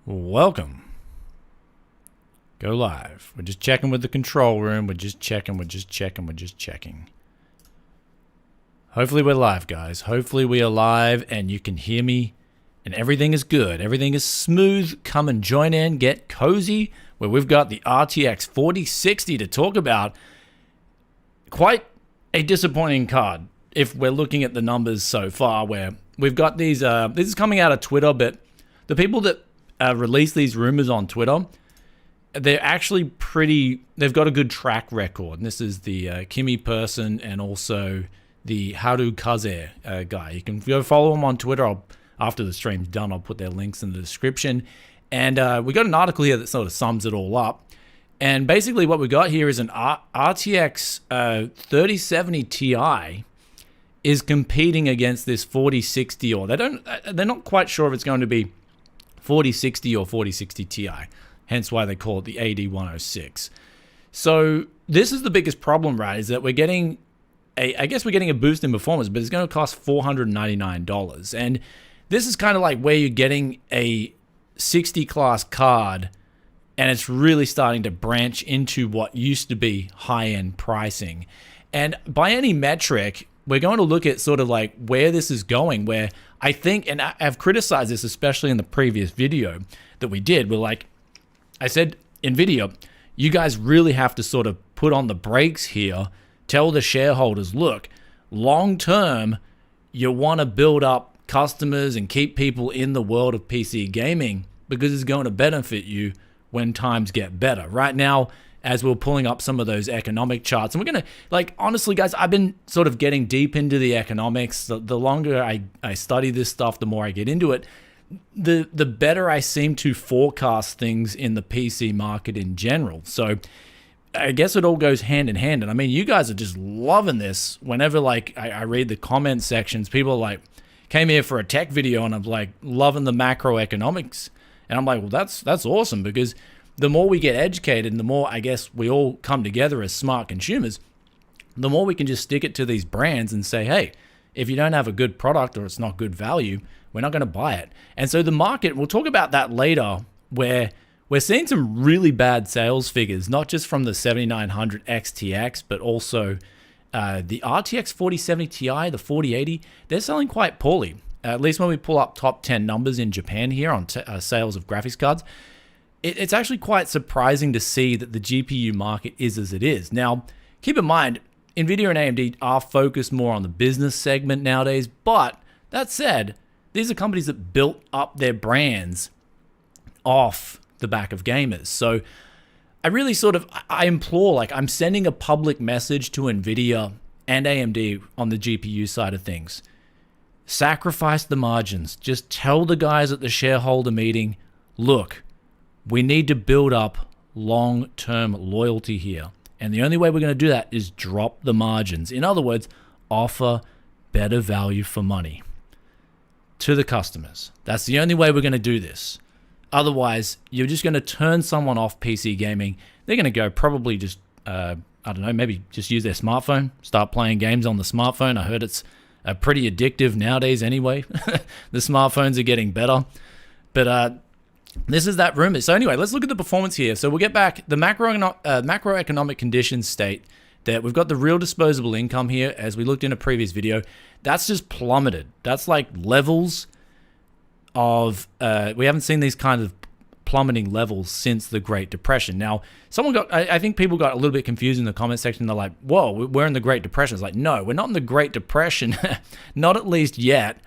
Welcome. Go live. We're just checking with the control room. We're just checking. Hopefully we're live, guys. Hopefully we are live and you can hear me and everything is good. Everything is smooth. Come and join in. Get cozy where we've got the RTX 4060 to talk about. Quite a disappointing card if we're looking at the numbers so far, where we've got these, this is coming out of Twitter, but the people that release these rumors on Twitter, they're actually they've got a good track record. And this is the Kimi person and also the Haru Kaze guy. You can go follow them on Twitter. After the stream's done, I'll put their links in the description. And we got an article here that sort of sums it all up. And basically what we got here is an RTX 3070 Ti is competing against this 4060, or they're not quite sure if it's going to be 4060 or 4060 Ti, hence why they call it the AD106. So this is the biggest problem, right? Is that we're getting I guess we're getting a boost in performance, but it's going to cost $499. And this is kind of like where you're getting a 60 class card and it's really starting to branch into what used to be high-end pricing. And by any metric, we're going to look at sort of like where this is going, where I think, and I've criticized this, especially in the previous video that we did, where like I said, Nvidia, you guys really have to sort of put on the brakes here, tell the shareholders, look, long-term, you want to build up customers and keep people in the world of PC gaming because it's going to benefit you when times get better. Right now, as we're pulling up some of those economic charts, and we're going to, like, honestly, guys, I've been sort of getting deep into the economics. The longer I study this stuff, the more I get into it, the better I seem to forecast things in the PC market in general. So I guess it all goes hand in hand. And I mean, you guys are just loving this. Whenever, like, I read the comment sections, people are like, came here for a tech video, and I'm like, loving the macroeconomics. And I'm like, well, that's awesome, because the more we get educated and the more, I guess, we all come together as smart consumers, the more we can just stick it to these brands and say, hey, if you don't have a good product or it's not good value, we're not going to buy it. And so the market, we'll talk about that later, where we're seeing some really bad sales figures, not just from the 7900 XTX, but also the RTX 4070 Ti, the 4080, they're selling quite poorly. At least when we pull up top 10 numbers in Japan here on sales of graphics cards, it's actually quite surprising to see that the GPU market is as it is. Now, keep in mind, Nvidia and AMD are focused more on the business segment nowadays, but that said, these are companies that built up their brands off the back of gamers. So I really I implore, like, I'm sending a public message to Nvidia and AMD on the GPU side of things. Sacrifice the margins. Just tell the guys at the shareholder meeting, look, we need to build up long-term loyalty here. And the only way we're going to do that is drop the margins. In other words, offer better value for money to the customers. That's the only way we're going to do this. Otherwise, you're just going to turn someone off PC gaming. They're going to go probably just, I don't know, maybe just use their smartphone, start playing games on the smartphone. I heard it's pretty addictive nowadays anyway. The smartphones are getting better. But this is that rumor. So anyway, let's look at the performance here. So we'll get back. The macroeconomic conditions state that we've got the real disposable income here, as we looked in a previous video. That's just plummeted. That's like levels of, we haven't seen these kind of plummeting levels since the Great Depression. Now, I think people got a little bit confused in the comment section. They're like, whoa, we're in the Great Depression. It's like, no, we're not in the Great Depression. Not at least yet.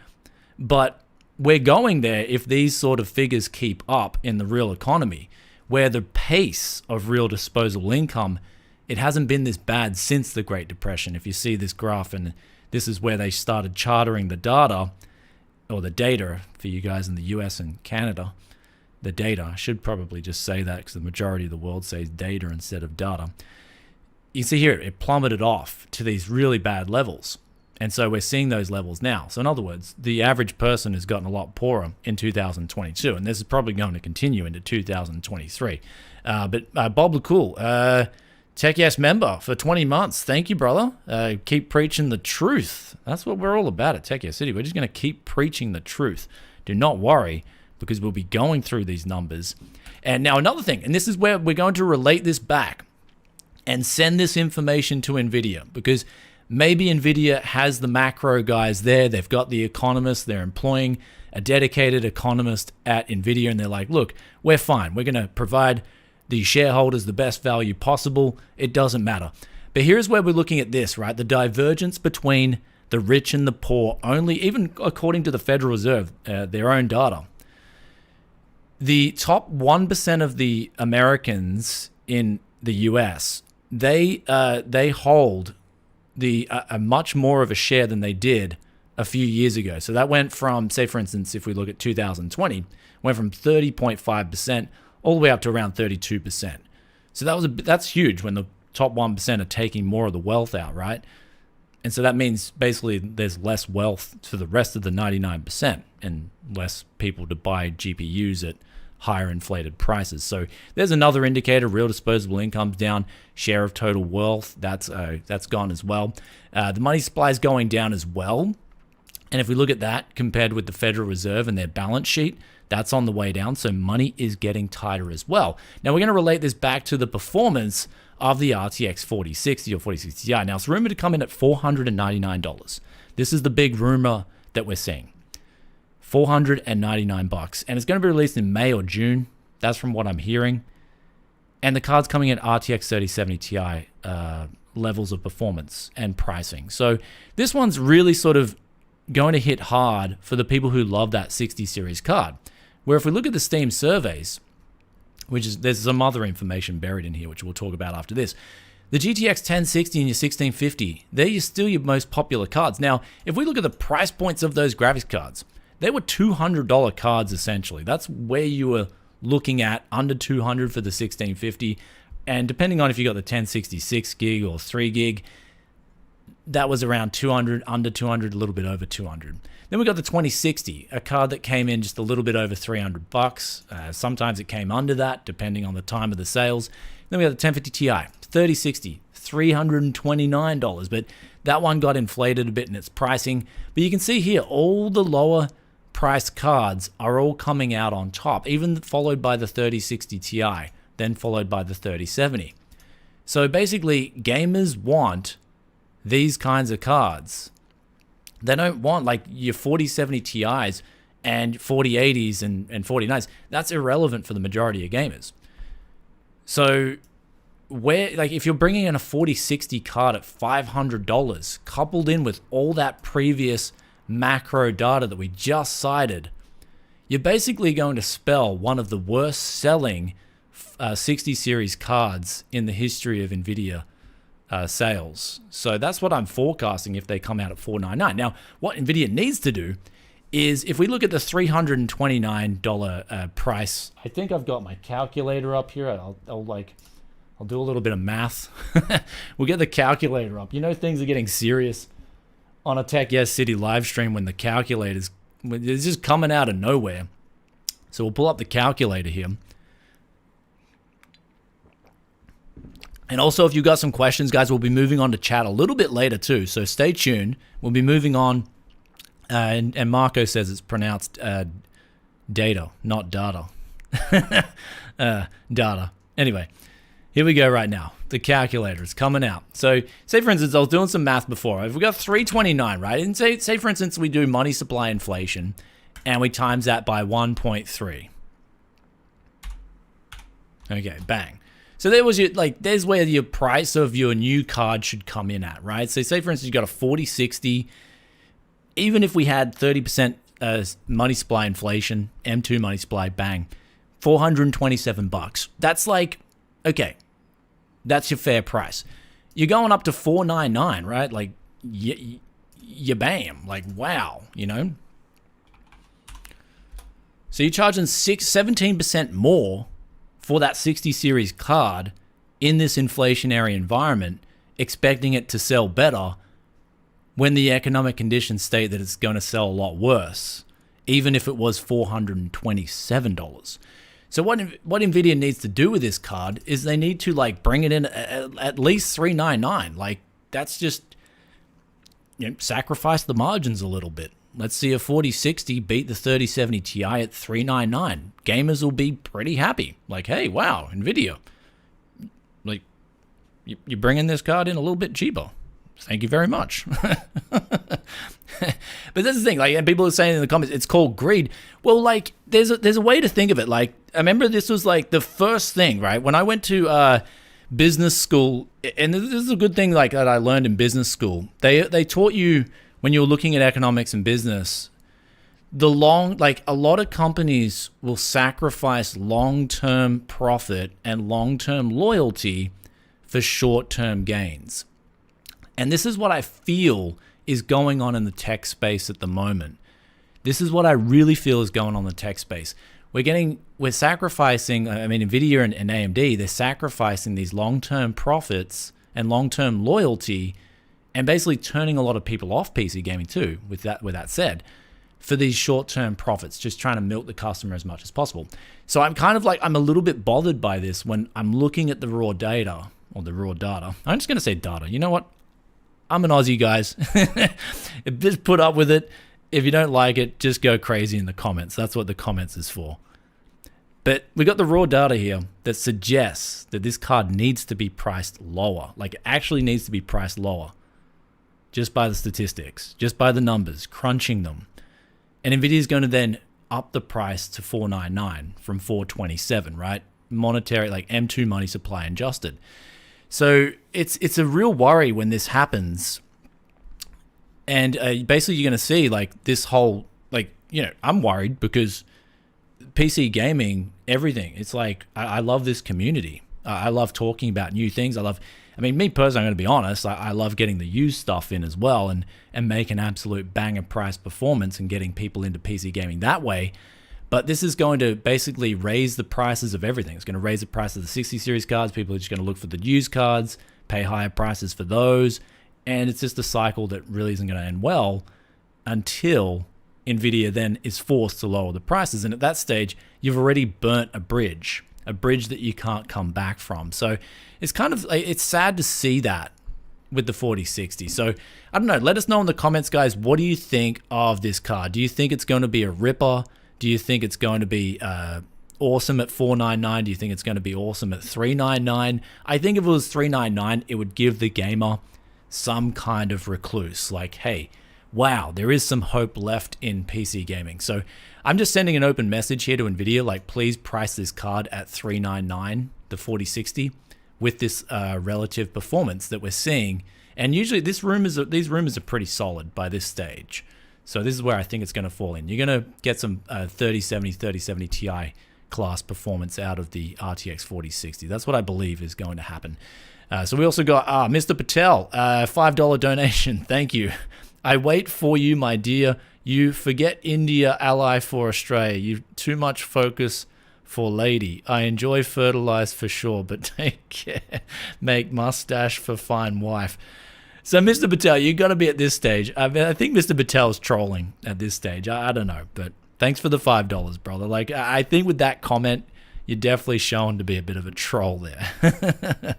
But we're going there if these sort of figures keep up in the real economy, where the pace of real disposable income, it hasn't been this bad since the Great Depression. If you see this graph, and this is where they started charting the data, or the data for you guys in the US and Canada. The data, I should probably just say that because the majority of the world says data instead of data. You see here, it plummeted off to these really bad levels. And so we're seeing those levels now. So in other words, the average person has gotten a lot poorer in 2022, and this is probably going to continue into 2023. But Bob LeCool, Tech Yes member for 20 months. Thank you, brother. Keep preaching the truth. That's what we're all about at Tech Yes City. We're just going to keep preaching the truth. Do not worry. because we'll be going through these numbers. And now another thing, and this is where we're going to relate this back and send this information to Nvidia, because maybe Nvidia has the macro guys there. They've got the economists. They're employing a dedicated economist at Nvidia, and they're like, look, we're fine. We're going to provide the shareholders the best value possible. It doesn't matter. But here's where we're looking at this, right? The divergence between the rich and the poor, only even according to the Federal Reserve, their own data. The top 1% of the Americans in the US, they hold a much more of a share than they did a few years ago. So that went from, say for instance, if we look at 2020, went from 30.5% all the way up to around 32%. So that's huge when the top 1% are taking more of the wealth out, right? And so that means basically there's less wealth to the rest of the 99% and less people to buy GPUs at higher inflated prices. So there's another indicator. Real disposable income's down. Share of total wealth, that's gone as well. The money supply is going down as well. And if we look at that compared with the Federal Reserve and their balance sheet, that's on the way down. So money is getting tighter as well. Now we're going to relate this back to the performance of the RTX 4060 or 4060 Ti. Now it's rumored to come in at $499. This is the big rumor that we're seeing. $499, and it's going to be released in May or June. That's from what I'm hearing. And the card's coming in RTX 3070 Ti levels of performance and pricing. So this one's really sort of going to hit hard for the people who love that 60 series card. Where if we look at the Steam surveys, there's some other information buried in here, which we'll talk about after this. The GTX 1060 and your 1650, they're still your most popular cards. Now, if we look at the price points of those graphics cards, they were $200 cards essentially. That's where you were looking at, under $200 for the 1650. And depending on if you got the 1066 gig or 3 gig, that was around 200, under 200, a little bit over 200. Then we got the 2060, a card that came in just a little bit over $300. Sometimes it came under that, depending on the time of the sales. Then we got the 1050 Ti, 3060, $329. But that one got inflated a bit in its pricing. But you can see here, all the lower price cards are all coming out on top, even followed by the 3060 Ti, then followed by the 3070. So basically, gamers want these kinds of cards. They don't want like your 4070 Ti's and 4080s and 4090s. That's irrelevant for the majority of gamers. So if you're bringing in a 4060 card at $500, coupled in with all that previous macro data that we just cited, you're basically going to spell one of the worst selling 60 series cards in the history of Nvidia sales. So that's what I'm forecasting if they come out at $499. Now, what Nvidia needs to do is, if we look at the $329 price, I think I've got my calculator up here. I'll do a little bit of math. We'll get the calculator up. You know, things are getting serious on a Tech Yes City live stream when the calculator's it's just coming out of nowhere. So we'll pull up the calculator here. And also, if you've got some questions, guys, we'll be moving on to chat a little bit later too. So stay tuned. We'll be moving on. And Marco says it's pronounced data, not data. Data. Anyway, here we go right now. The calculator is coming out. So say, for instance, I was doing some math before. If we got 329, right? And say for instance, we do money supply inflation and we times that by 1.3. Okay, bang. So there was there's where your price of your new card should come in at, right? So say, for instance, you got a 4060. Even if we had 30% money supply inflation, M2 money supply, bang, $427. That's like, okay, that's your fair price. You're going up to $499, right? Like, you bam, like, wow, you know? So you're charging 17% more for that 60 series card in this inflationary environment, expecting it to sell better when the economic conditions state that it's going to sell a lot worse, even if it was $427. So what Nvidia needs to do with this card is they need to bring it in at least $399. That's just, sacrifice the margins a little bit. Let's see a 4060 beat the 3070 Ti at $399. Gamers will be pretty happy. Like, hey, wow, Nvidia, like, you're bringing this card in a little bit cheaper. Thank you very much. But that's the thing, like, and people are saying in the comments, it's called greed. Well, like, there's a way to think of it. Like, I remember this was like the first thing, right? When I went to business school, and this is a good thing, like, that I learned in business school. They taught you, when you're looking at economics and business, a lot of companies will sacrifice long-term profit and long-term loyalty for short-term gains. And this is what I feel is going on in the tech space at the moment. This is what I really feel is going on in the tech space. We're sacrificing, I mean, Nvidia and AMD, they're sacrificing these long-term profits and long-term loyalty and basically turning a lot of people off PC gaming too, with that said, for these short-term profits, just trying to milk the customer as much as possible. So I'm kind of like, I'm a little bit bothered by this when I'm looking at the raw data, or the raw data. I'm just going to say data. You know what? I'm an Aussie, guys. Just put up with it. If you don't like it, just go crazy in the comments. That's what the comments is for. But we got the raw data here that suggests that this card needs to be priced lower. Like, it actually needs to be priced lower. Just by the statistics, just by the numbers, crunching them. And Nvidia is going to then up the price to $499 from $427, right? Monetary, like M2 money supply adjusted. So it's a real worry when this happens. And basically you're going to see like this whole, like, you know, I'm worried because PC gaming, everything, it's like, I love this community. I love talking about new things. I mean, me personally, I'm going to be honest, I love getting the used stuff in as well and make an absolute banger price performance and getting people into PC gaming that way. But this is going to basically raise the prices of everything. It's going to raise the price of the 60 series cards. People are just going to look for the used cards, pay higher prices for those. And it's just a cycle that really isn't going to end well until Nvidia then is forced to lower the prices. And at that stage, you've already burnt a bridge that you can't come back from. So it's kind of, it's sad to see that with the 4060. So I don't know, let us know in the comments, guys, what do you think of this card? Do you think it's going to be a ripper? Do you think it's going to be awesome at $499? Do you think it's going to be awesome at $399? I think if it was $399, it would give the gamer some kind of recluse. Like, hey, wow, there is some hope left in PC gaming. So I'm just sending an open message here to Nvidia, like, please price this card at $399, the 4060, with this relative performance that we're seeing. And usually these rumors are pretty solid by this stage. So this is where I think it's going to fall in. You're going to get some 3070 Ti class performance out of the RTX 4060. That's what I believe is going to happen. So we also got Mr. Patel, $5 donation. Thank you. I wait for you, my dear. You forget India, ally for Australia. You too much focus for lady. I enjoy fertilize for sure, but take care. Make mustache for fine wife. So, Mr. Patel, you got to be at this stage. I mean, I think Mr. Patel's trolling at this stage. I don't know, but thanks for the $5, brother. Like, I think with that comment, you're definitely shown to be a bit of a troll there.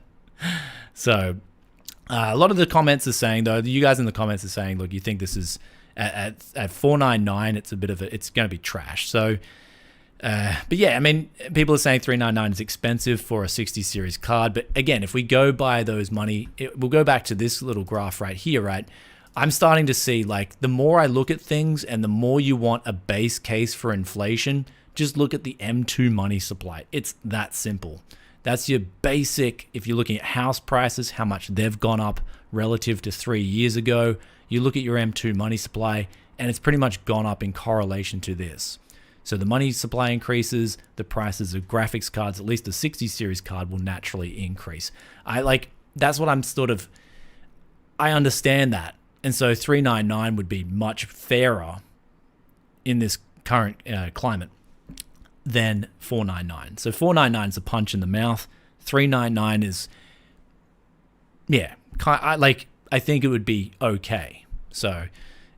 So, a lot of the comments are saying, though, you guys in the comments are saying, look, you think this is at $499, it's going to be trash. So, but yeah, I mean, people are saying $399 is expensive for a 60 series card. But again, if we go by those money, we'll go back to this little graph right here, right? I'm starting to see, like, the more I look at things and the more you want a base case for inflation, just look at the M2 money supply. It's that simple. That's your basic, if you're looking at house prices, how much they've gone up relative to 3 years ago. You look at your M2 money supply, and it's pretty much gone up in correlation to this. So the money supply increases, the prices of graphics cards, at least the 60 series card, will naturally increase. That's what I'm sort of, I understand that. And so $399 would be much fairer in this current climate than $499. So $499 is a punch in the mouth. $399 is, yeah, I think it would be okay. So,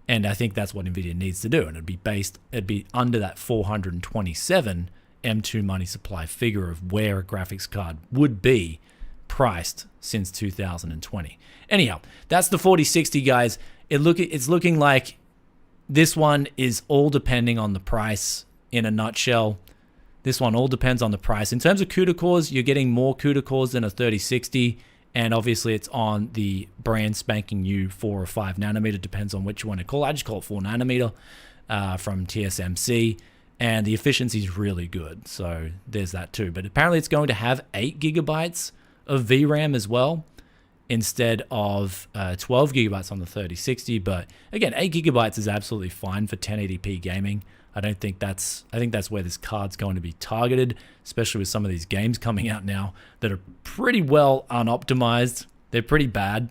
and I think that's what Nvidia needs to do. And it'd be under that 427 M2 money supply figure of where a graphics card would be priced since 2020. Anyhow, that's the 4060, guys. It's looking like this one is all depending on the price in a nutshell. This one all depends on the price. In terms of CUDA cores, you're getting more CUDA cores than a 3060, and obviously it's on the brand spanking new 4 or 5 nanometer, depends on which one to call. I just call it 4 nanometer from TSMC, and the efficiency is really good. So there's that too. But apparently it's going to have 8 gigabytes of VRAM as well, instead of 12 gigabytes on the 3060. But again, 8 gigabytes is absolutely fine for 1080p gaming. I think that's where this card's going to be targeted, especially with some of these games coming out now that are pretty well unoptimized. They're pretty bad.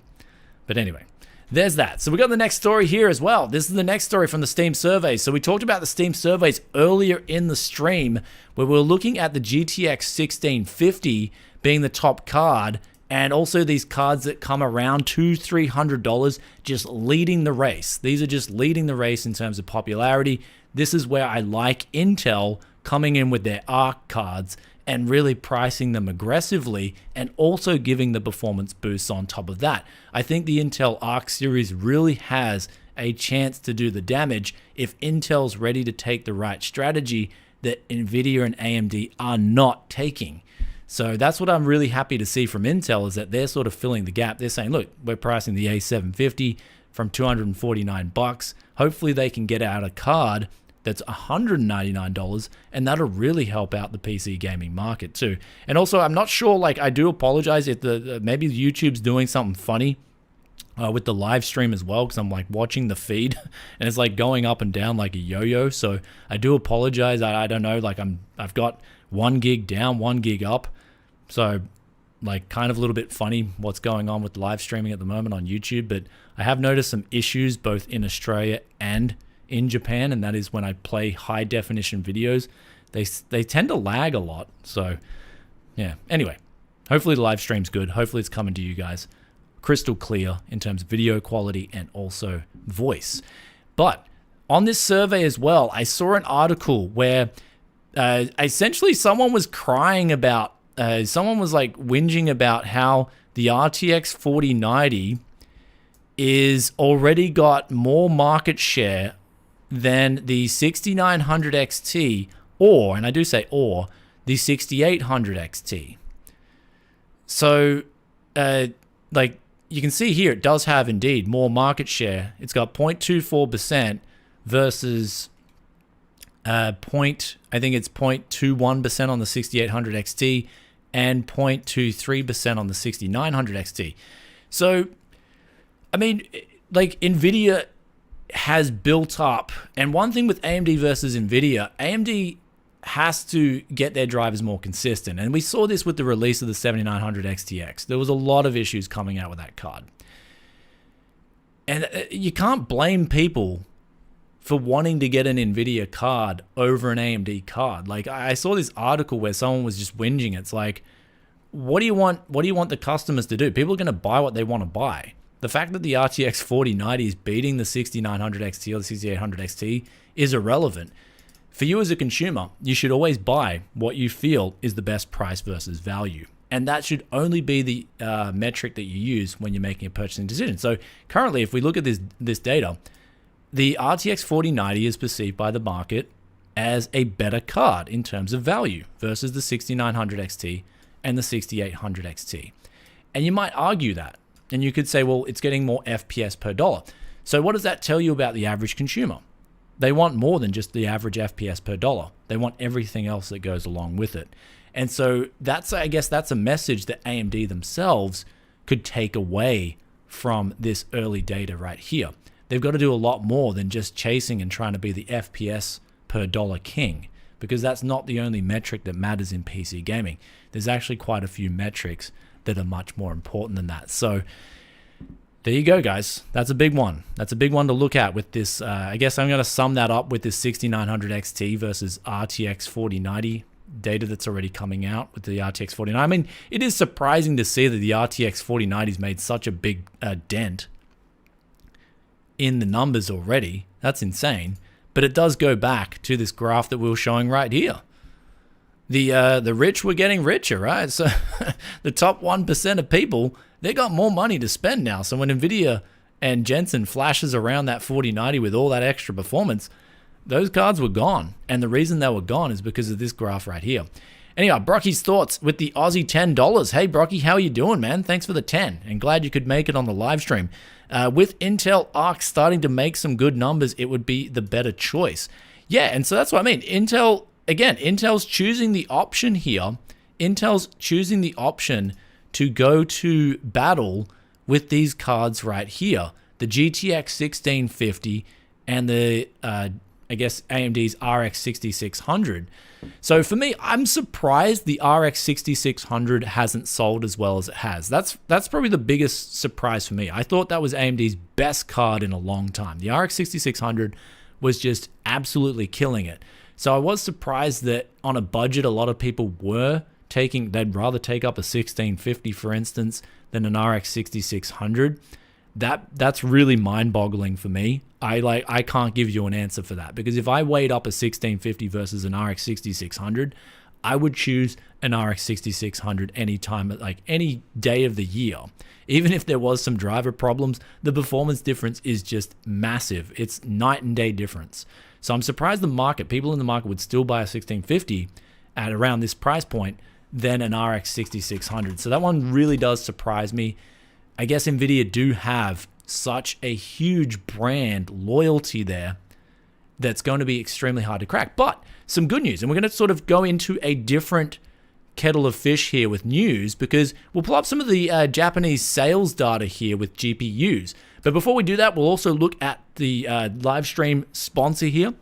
But anyway, there's that. So we got the next story here as well. This is the next story from the Steam surveys. So we talked about the Steam surveys earlier in the stream, where we were looking at the GTX 1650 being the top card, and also these cards that come around $200-300 just leading the race. These are just leading the race in terms of popularity. This is where I like Intel coming in with their ARC cards and really pricing them aggressively, and also giving the performance boosts on top of that. I think the Intel ARC series really has a chance to do the damage if Intel's ready to take the right strategy that Nvidia and AMD are not taking. So that's what I'm really happy to see from Intel, is that they're sort of filling the gap. They're saying, look, we're pricing the A750 from $249. Hopefully they can get out a card that's $199, and that'll really help out the PC gaming market too. And also, I'm not sure, like, I do apologize if maybe YouTube's doing something funny with the live stream as well, because I'm like watching the feed and it's like going up and down like a yo-yo. So I do apologize. I don't know, like I've got 1 gig down, 1 gig up. So like kind of a little bit funny what's going on with live streaming at the moment on YouTube. But I have noticed some issues both in Australia and in Japan, and that is when I play high definition videos, they tend to lag a lot. So yeah, anyway, hopefully the live stream's good. Hopefully it's coming to you guys crystal clear in terms of video quality and also voice. But on this survey as well, I saw an article where essentially someone was crying about, someone was like whinging about how the RTX 4090 is already got more market share than the 6900 XT, or, and I do say or, the 6800 XT. So, like you can see here, it does have indeed more market share. It's got 0.24% versus I think it's 0.21% on the 6800 XT and 0.23% on the 6900 XT. So, I mean, like Nvidia has built up, and one thing with AMD versus Nvidia, AMD has to get their drivers more consistent, and we saw this with the release of the 7900 XTX. There was a lot of issues coming out with that card, and you can't blame people for wanting to get an Nvidia card over an AMD card. Like I saw this article where someone was just whinging. It's like, what do you want the customers to do? People are going to buy what they want to buy. The fact that the RTX 4090 is beating the 6900 XT or the 6800 XT is irrelevant. For you as a consumer, you should always buy what you feel is the best price versus value. And that should only be the metric that you use when you're making a purchasing decision. So currently, if we look at this data, the RTX 4090 is perceived by the market as a better card in terms of value versus the 6900 XT and the 6800 XT. And you might argue that. And you could say, well, it's getting more FPS per dollar. So what does that tell you about the average consumer? They want more than just the average FPS per dollar. They want everything else that goes along with it. And so I guess that's a message that AMD themselves could take away from this early data right here. They've got to do a lot more than just chasing and trying to be the FPS per dollar king, because that's not the only metric that matters in PC gaming. There's actually quite a few metrics that are much more important than that. So there you go, guys. That's a big one. That's a big one to look at with this. I guess I'm going to sum that up with this 6900 XT versus RTX 4090 data that's already coming out with the RTX 4090. I mean, it is surprising to see that the RTX 4090's made such a big dent in the numbers already. That's insane. But it does go back to this graph that we were showing right here. The rich were getting richer, right? So the top 1% of people, they got more money to spend now. So when Nvidia and Jensen flashes around that 4090 with all that extra performance, those cards were gone. And the reason they were gone is because of this graph right here. Anyhow, Brocky's thoughts with the Aussie $10. Hey, Brocky, how are you doing, man? Thanks for the 10, and glad you could make it on the live stream. With Intel Arc starting to make some good numbers, it would be the better choice. Yeah, and so that's what I mean. Intel, again, Intel's choosing the option here. Intel's choosing the option to go to battle with these cards right here. The GTX 1650 and the, I guess, AMD's RX 6600. So for me, I'm surprised the RX 6600 hasn't sold as well as it has. That's probably the biggest surprise for me. I thought that was AMD's best card in a long time. The RX 6600 was just absolutely killing it. So I was surprised that on a budget, a lot of people were they'd rather take up a 1650, for instance, than an RX 6600. That's really mind-boggling for me. I can't give you an answer for that, because if I weighed up a 1650 versus an RX 6600, I would choose an RX 6600 anytime, like any day of the year. Even if there was some driver problems, the performance difference is just massive. It's night and day difference. So I'm surprised people in the market would still buy a 1650 at around this price point than an RX 6600. So that one really does surprise me. I guess Nvidia do have such a huge brand loyalty there that's going to be extremely hard to crack. But some good news, and we're going to sort of go into a different kettle of fish here with news, because we'll pull up some of the Japanese sales data here with GPUs. But before we do that, we'll also look at the live stream sponsor here,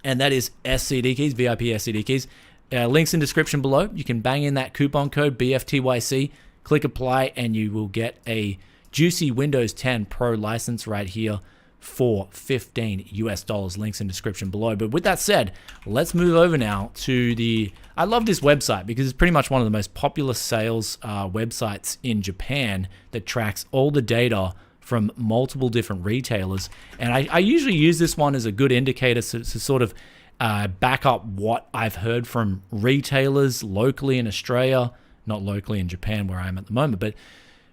and that is SCD Keys, VIP SCD Keys. Links in description below. You can bang in that coupon code BFTYC, click apply, and you will get a juicy Windows 10 Pro license right here for $15 US. Links in description below. But with that said, let's move over now to I love this website because it's pretty much one of the most popular sales websites in Japan that tracks all the data from multiple different retailers. And I usually use this one as a good indicator to sort of back up what I've heard from retailers locally in Australia, not locally in Japan where I am at the moment. But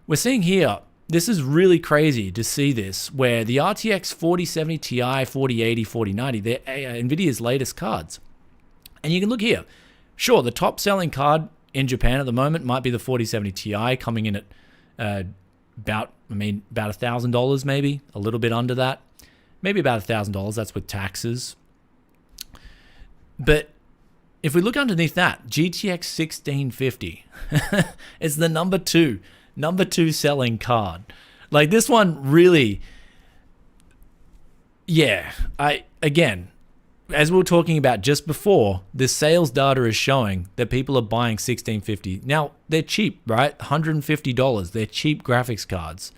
we're seeing here, this is really crazy to see this, where the RTX 4070 Ti, 4080, 4090, they're NVIDIA's latest cards. And you can look here. Sure, the top selling card in Japan at the moment might be the 4070 Ti, coming in at about $1,000 maybe, a little bit under that. Maybe about $1,000, that's with taxes. But if we look underneath that, GTX 1650 is the number two selling card. Like, this one really, yeah, again, as we were talking about just before, the sales data is showing that people are buying 1650. Now, they're cheap, right? $150. They're cheap graphics cards.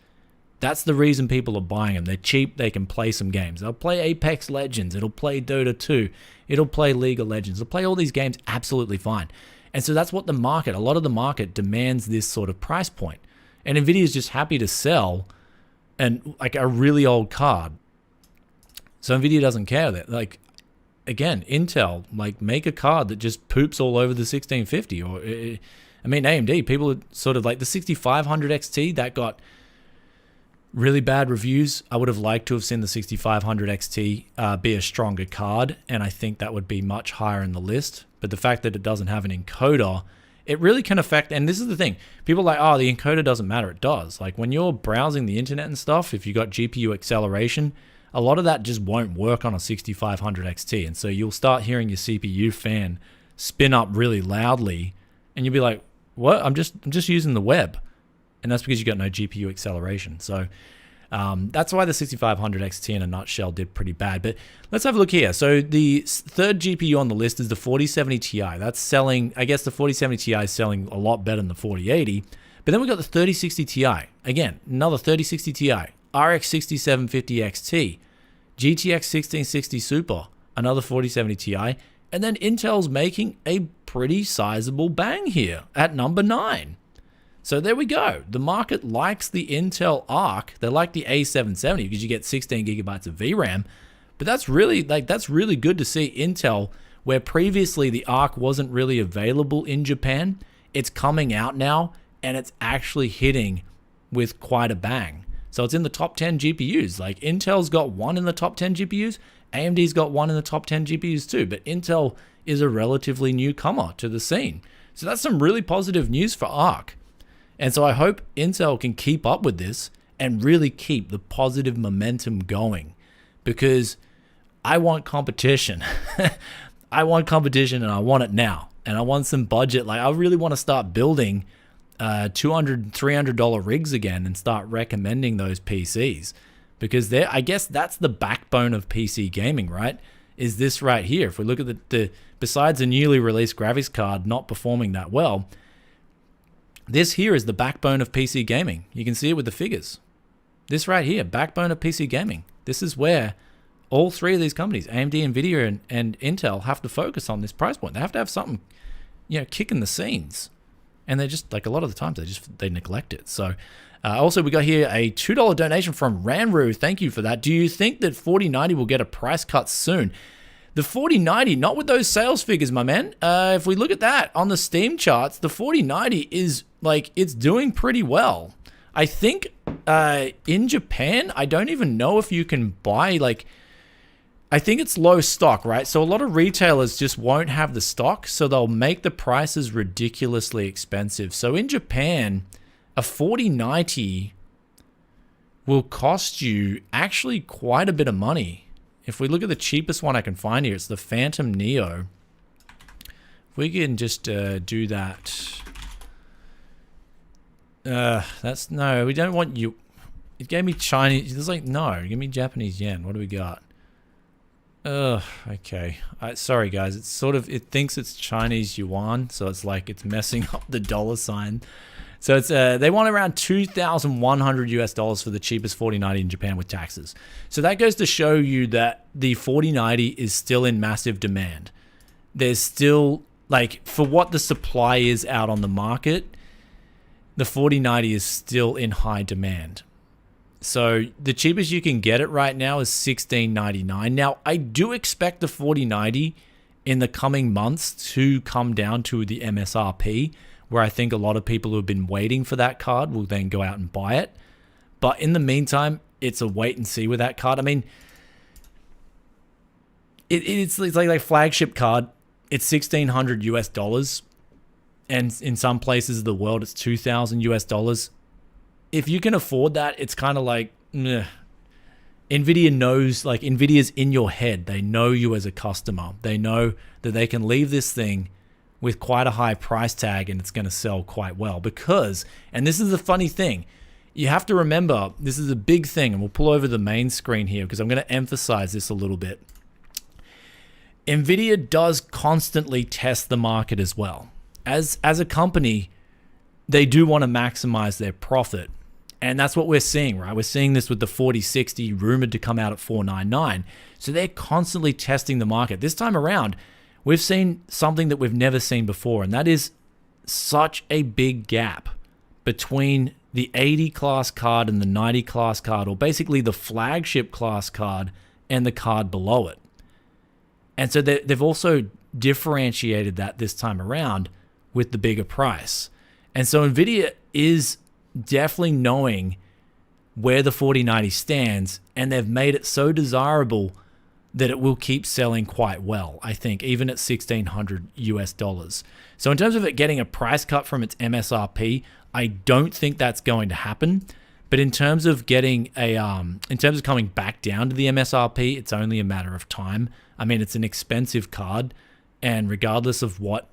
That's the reason people are buying them. They're cheap. They can play some games. They'll play Apex Legends. It'll play Dota 2. It'll play League of Legends. It'll play all these games absolutely fine. And so that's what a lot of the market demands, this sort of price point. And Nvidia is just happy to sell like a really old card. So Nvidia doesn't care that, like, again, Intel, like, make a card that just poops all over the 1650. Or, I mean, AMD, people are sort of like the 6500 XT that got really bad reviews. I would have liked to have seen the 6500 XT be a stronger card, and I think that would be much higher in the list. But the fact that it doesn't have an encoder, it really can affect, and this is the thing, people are like, oh, the encoder doesn't matter. It does. Like, when you're browsing the internet and stuff, if you got GPU acceleration, a lot of that just won't work on a 6500 XT, and so you'll start hearing your CPU fan spin up really loudly, and you'll be like, what? I'm just using the web. And that's because you got no GPU acceleration. So that's why the 6500 XT in a nutshell did pretty bad. But let's have a look here. So the third GPU on the list is the 4070 Ti. That's selling, I guess the 4070 Ti is selling a lot better than the 4080. But then we got the 3060 Ti. Again, another 3060 Ti. RX 6750 XT. GTX 1660 Super. Another 4070 Ti. And then Intel's making a pretty sizable bang here at number 9. So there we go. The market likes the Intel Arc. They like the A770 because you get 16 gigabytes of VRAM. But that's really good to see Intel, where previously the Arc wasn't really available in Japan. It's coming out now, and it's actually hitting with quite a bang. So it's in the top 10 GPUs. Like Intel's got one in the top 10 GPUs. AMD's got one in the top 10 GPUs too. But Intel is a relatively newcomer to the scene. So that's some really positive news for ARC. And so I hope Intel can keep up with this and really keep the positive momentum going, because I want competition. I want competition and I want it now. And I want some budget. Like I really want to start building $200, $300 rigs again and start recommending those PCs, because I guess that's the backbone of PC gaming, right? Is this right here. If we look at the besides a newly released graphics card not performing that well, this here is the backbone of PC gaming. You can see it with the figures. This right here, backbone of PC gaming. This is where all three of these companies, AMD, Nvidia, and Intel, have to focus on this price point. They have to have something, kicking the scenes. And they just, like a lot of the times, they neglect it. So also we got here a $2 donation from Ranru. Thank you for that. Do you think that 4090 will get a price cut soon? The 4090, not with those sales figures, my man. If we look at that on the Steam charts, the 4090 is it's doing pretty well. I think in Japan, I don't even know if you can buy I think it's low stock, right? So a lot of retailers just won't have the stock, so they'll make the prices ridiculously expensive. So in Japan, a 4090 will cost you actually quite a bit of money. If we look at the cheapest one I can find here, it's the Phantom Neo. If we can just do that. No, we don't want you. It gave me Chinese. It's no, give me Japanese yen. What do we got? Okay. Sorry guys, it thinks it's Chinese yuan, so it's messing up the dollar sign. So it's they want around $2,100 US for the cheapest 4090 in Japan with taxes. So that goes to show you that the 4090 is still in massive demand. There's still for what the supply is out on the market, the 4090 is still in high demand. So the cheapest you can get it right now is $1,699. Now, I do expect the 4090 in the coming months to come down to the MSRP, where I think a lot of people who have been waiting for that card will then go out and buy it. But in the meantime, it's a wait and see with that card. I mean, it's like flagship card. It's $1,600 US, and in some places of the world, it's $2,000 US. If you can afford that, it's kind of Nvidia knows, Nvidia's in your head. They know you as a customer. They know that they can leave this thing with quite a high price tag and it's going to sell quite well because, and this is the funny thing, you have to remember, this is a big thing, and we'll pull over the main screen here because I'm going to emphasize this a little bit. Nvidia does constantly test the market as well. As a company, they do want to maximize their profit. And that's what we're seeing, right? We're seeing this with the 4060 rumored to come out at $499. So they're constantly testing the market. This time around, we've seen something that we've never seen before, and that is such a big gap between the 80 class card and the 90 class card, or basically the flagship class card and the card below it. And so they've also differentiated that this time around with the bigger price. And so Nvidia is definitely knowing where the 4090 stands, and they've made it so desirable that it will keep selling quite well, I think, even at $1,600 US. So in terms of it getting a price cut from its MSRP, I don't think that's going to happen. But in terms of getting in terms of coming back down to the MSRP, it's only a matter of time. I mean, it's an expensive card, and regardless of what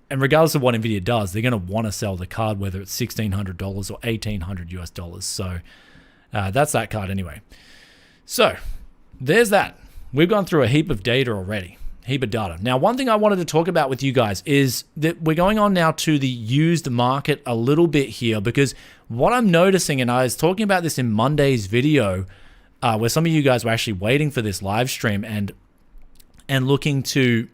Nvidia does, they're going to want to sell the card, whether it's $1,600 or $1,800 US. So that's that card anyway. So there's that. We've gone through a heap of data already. Heap of data. Now, one thing I wanted to talk about with you guys is that we're going on now to the used market a little bit here, because what I'm noticing, and I was talking about this in Monday's video, where some of you guys were actually waiting for this live stream and looking to,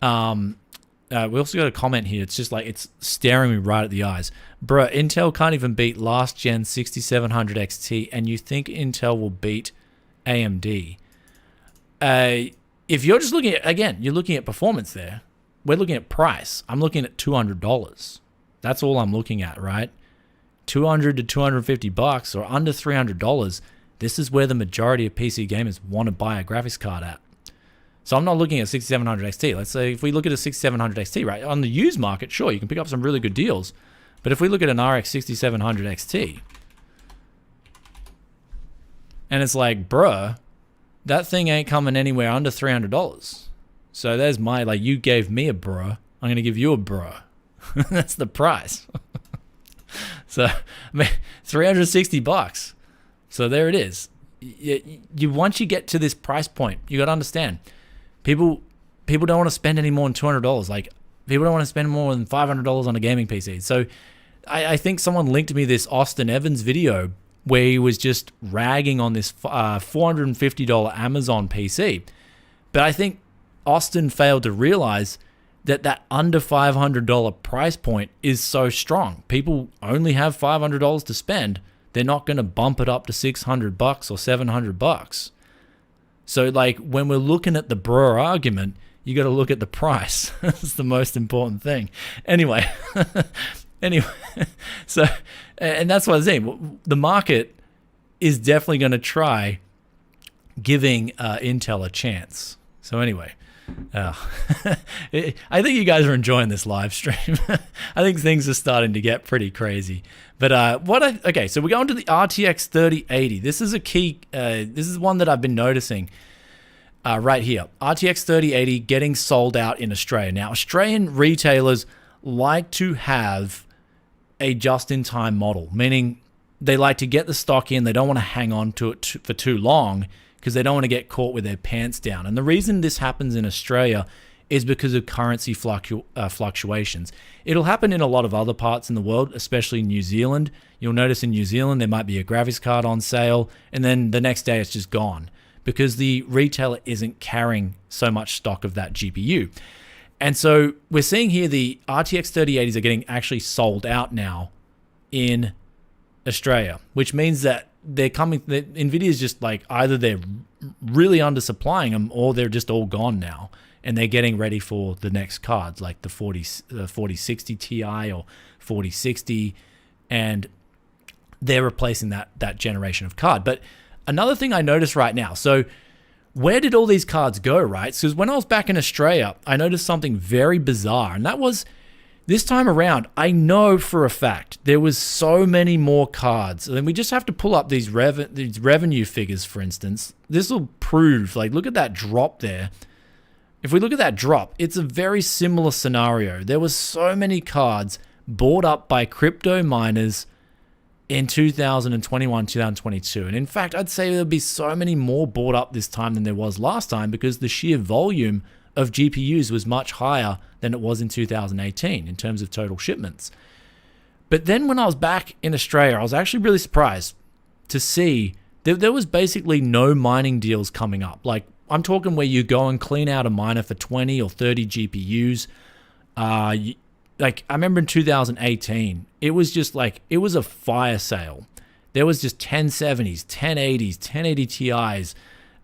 we also got a comment here. It's just it's staring me right at the eyes. Bruh, Intel can't even beat last gen 6700 XT, and you think Intel will beat AMD. If you're just looking at, again, you're looking at performance there. We're looking at price. I'm looking at $200. That's all I'm looking at, right? $200 to $250 or under $300, this is where the majority of PC gamers want to buy a graphics card at. So I'm not looking at 6700 XT. Let's say if we look at a 6700 XT, right, on the used market, sure, you can pick up some really good deals. But if we look at an RX 6700 XT, and it's like, bruh, that thing ain't coming anywhere under $300. So there's my, like, you gave me a bruh, I'm going to give you a bruh. That's the price. So, I mean, $360. So there it is. Once you get to this price point, you got to understand, people don't want to spend any more than $200. Like, people don't want to spend more than $500 on a gaming PC. So I think someone linked to me this Austin Evans video where he was just ragging on this $450 Amazon PC. But I think Austin failed to realize that under $500 price point is so strong. People only have $500 to spend. They're not going to bump it up to $600 or $700. So, like, when we're looking at the Brewer argument, you got to look at the price. That's the most important thing. Anyway, so, and that's what I'm saying. The market is definitely going to try giving Intel a chance. So anyway, I think you guys are enjoying this live stream. I think things are starting to get pretty crazy. But okay, so we're going to the RTX 3080. This is a key. This is one that I've been noticing right here. RTX 3080 getting sold out in Australia. Now, Australian retailers like to have a just-in-time model, meaning they like to get the stock in. They don't want to hang on to it for too long because they don't want to get caught with their pants down. And the reason this happens in Australia is because of currency fluctuations. It'll happen in a lot of other parts in the world, especially New Zealand. You'll notice in New Zealand there might be a graphics card on sale, and then the next day it's just gone because the retailer isn't carrying so much stock of that GPU. And so we're seeing here the RTX 3080s are getting actually sold out now in Australia, which means that they're coming. Nvidia's just like either they're really undersupplying them or they're just all gone now, and they're getting ready for the next cards like the 4060 Ti or 4060, and they're replacing that generation of card. But another thing I noticed right now, so where did all these cards go, right? Because when I was back in Australia, I noticed something very bizarre, and that was this time around, I know for a fact there was so many more cards. And then we just have to pull up these revenue figures, for instance. This will prove, like, look at that drop there. If we look at that drop, it's a very similar scenario. There was so many cards bought up by crypto miners in 2021, 2022. And in fact, I'd say there'll be so many more bought up this time than there was last time because the sheer volume of GPUs was much higher than it was in 2018 in terms of total shipments. But then when I was back in Australia, I was actually really surprised to see that there was basically no mining deals coming up. Like, I'm talking where you go and clean out a miner for 20 or 30 GPUs. Like, I remember in 2018, it was just like, it was a fire sale. There was just 1070s, 1080s, 1080 Ti's.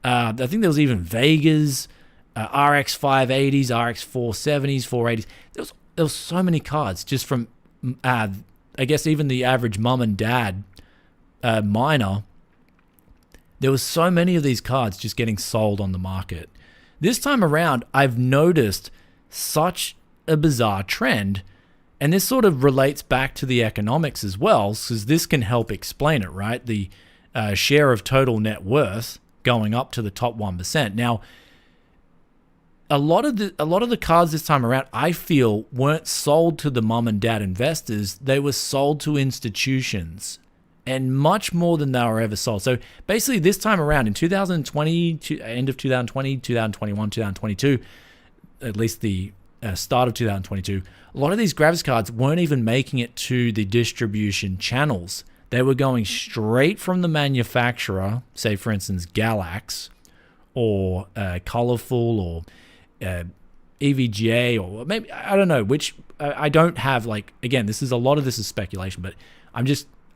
I think there was even Vegas, RX 580s, RX 470s, 480s. There was so many cards just from, I guess, even the average mum and dad miner. There was so many of these cards just getting sold on the market. This time around, I've noticed such a bizarre trend, and this sort of relates back to the economics as well, because this can help explain it, right? The share of total net worth going up to the top 1%. Now, a lot of the cards this time around, I feel, weren't sold to the mum and dad investors. They were sold to institutions, and much more than they were ever sold. So basically, this time around in 2020, end of 2020, 2021, 2022, at least the start of 2022, a lot of these graphics cards weren't even making it to the distribution channels. They were going straight from the manufacturer, say for instance Galax or Colorful or EVGA, or maybe, I don't know which. I don't have, like, again, a lot of this is speculation, but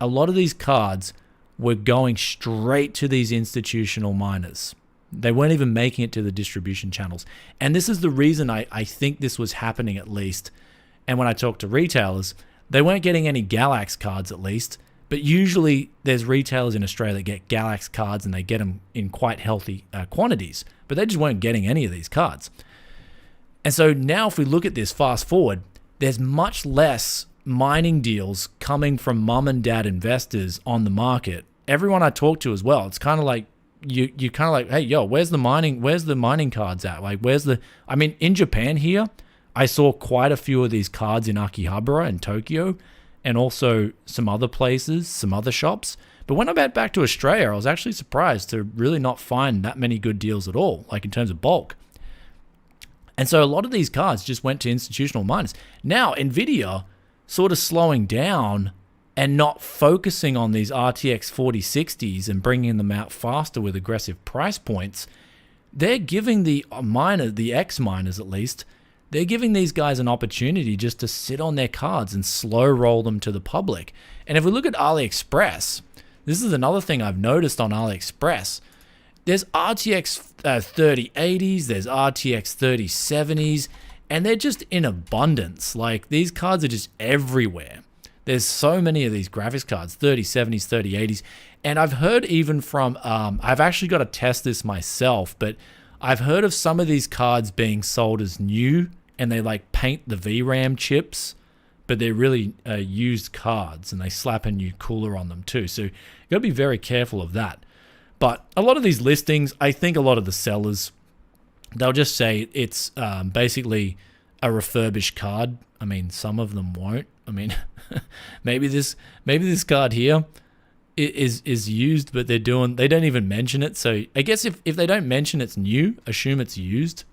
a lot of these cards were going straight to these institutional miners. They weren't even making it to the distribution channels. And this is the reason I think this was happening, at least. And when I talk to retailers, They weren't getting any Galax cards at least, but usually there's retailers in Australia that get Galax cards and they get them in quite healthy quantities, but they just weren't getting any of these cards. And so now if we look at this fast forward, there's much less mining deals coming from mum and dad investors on the market. Everyone I talk to as well, it's kind of like you kind of like, hey, yo, where's the mining cards at? Like, I mean, in Japan here, I saw quite a few of these cards in Akihabara in Tokyo and also some other places, some other shops. But when I went back to Australia, I was actually surprised to really not find that many good deals at all, like in terms of bulk. And so a lot of these cards just went to institutional miners. Now, Nvidia sort of slowing down and not focusing on these RTX 4060s and bringing them out faster with aggressive price points, they're giving the X miners at least, they're giving these guys an opportunity just to sit on their cards and slow roll them to the public. And if we look at AliExpress, this is another thing I've noticed on AliExpress. There's RTX 3080s, there's RTX 3070s, and they're just in abundance. Like, these cards are just everywhere. There's so many of these graphics cards, 3070s, 3080s. And I've heard even from, I've actually got to test this myself, but I've heard of some of these cards being sold as new, and they like paint the VRAM chips, but they're really used cards, and they slap a new cooler on them too. So you got to be very careful of that. But a lot of these listings, I think a lot of the sellers, they'll just say it's basically a refurbished card. I mean, some of them won't. I mean, maybe this card here is used, but they don't even mention it. So I guess if they don't mention it's new, assume it's used.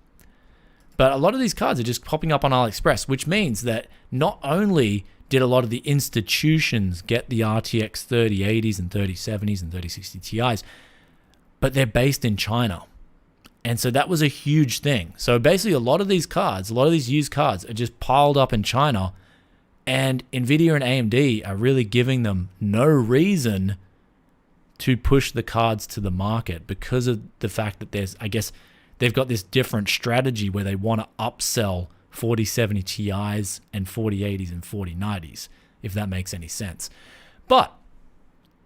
But a lot of these cards are just popping up on AliExpress, which means that not only did a lot of the institutions get the RTX 3080s and 3070s and 3060 Ti's, but they're based in China. And so that was a huge thing. So basically a lot of these used cards are just piled up in China, and Nvidia and AMD are really giving them no reason to push the cards to the market because of the fact that I guess they've got this different strategy where they want to upsell 4070 Ti's and 4080s and 4090s, if that makes any sense. But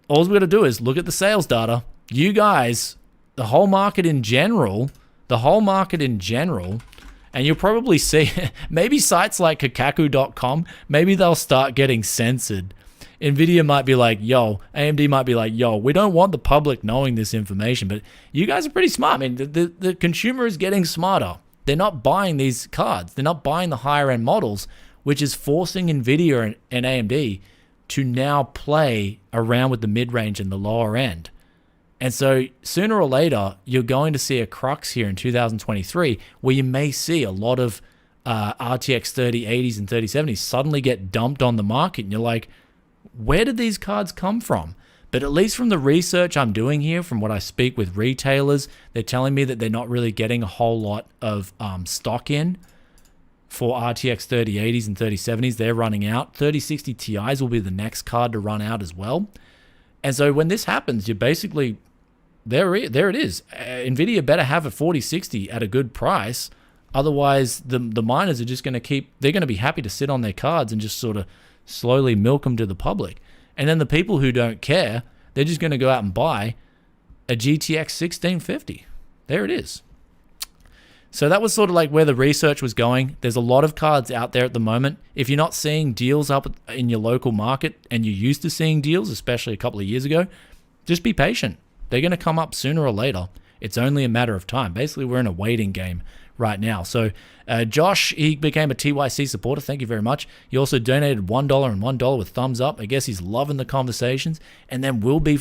all we got to do is look at the sales data. You guys, the whole market in general, and you'll probably see maybe sites like Kakaku.com, maybe they'll start getting censored. Nvidia might be like, yo, AMD might be like, yo, we don't want the public knowing this information, but you guys are pretty smart. I mean, the consumer is getting smarter. They're not buying these cards. They're not buying the higher end models, which is forcing Nvidia and AMD to now play around with the mid-range and the lower end. And so sooner or later, you're going to see a crux here in 2023 where you may see a lot of RTX 3080s and 3070s suddenly get dumped on the market. And you're like, where did these cards come from? But at least from the research I'm doing here, from what I speak with retailers, they're telling me that they're not really getting a whole lot of stock in for RTX 3080s and 3070s. They're running out. 3060 Ti's will be the next card to run out as well. And so when this happens, you're basically, there it is. Nvidia better have a 4060 at a good price. Otherwise, the miners are just going to they're going to be happy to sit on their cards and just sort of slowly milk them to the public. And then the people who don't care, they're just going to go out and buy a GTX 1650. There it is. So that was sort of like where the research was going. There's a lot of cards out there at the moment. If you're not seeing deals up in your local market and you're used to seeing deals, especially a couple of years ago, just be patient. They're going to come up sooner or later. It's only a matter of time. Basically, we're in a waiting game right now. So Josh, he became a TYC supporter. Thank you very much. He also donated $1 and $1 with thumbs up. I guess he's loving the conversations. And then will be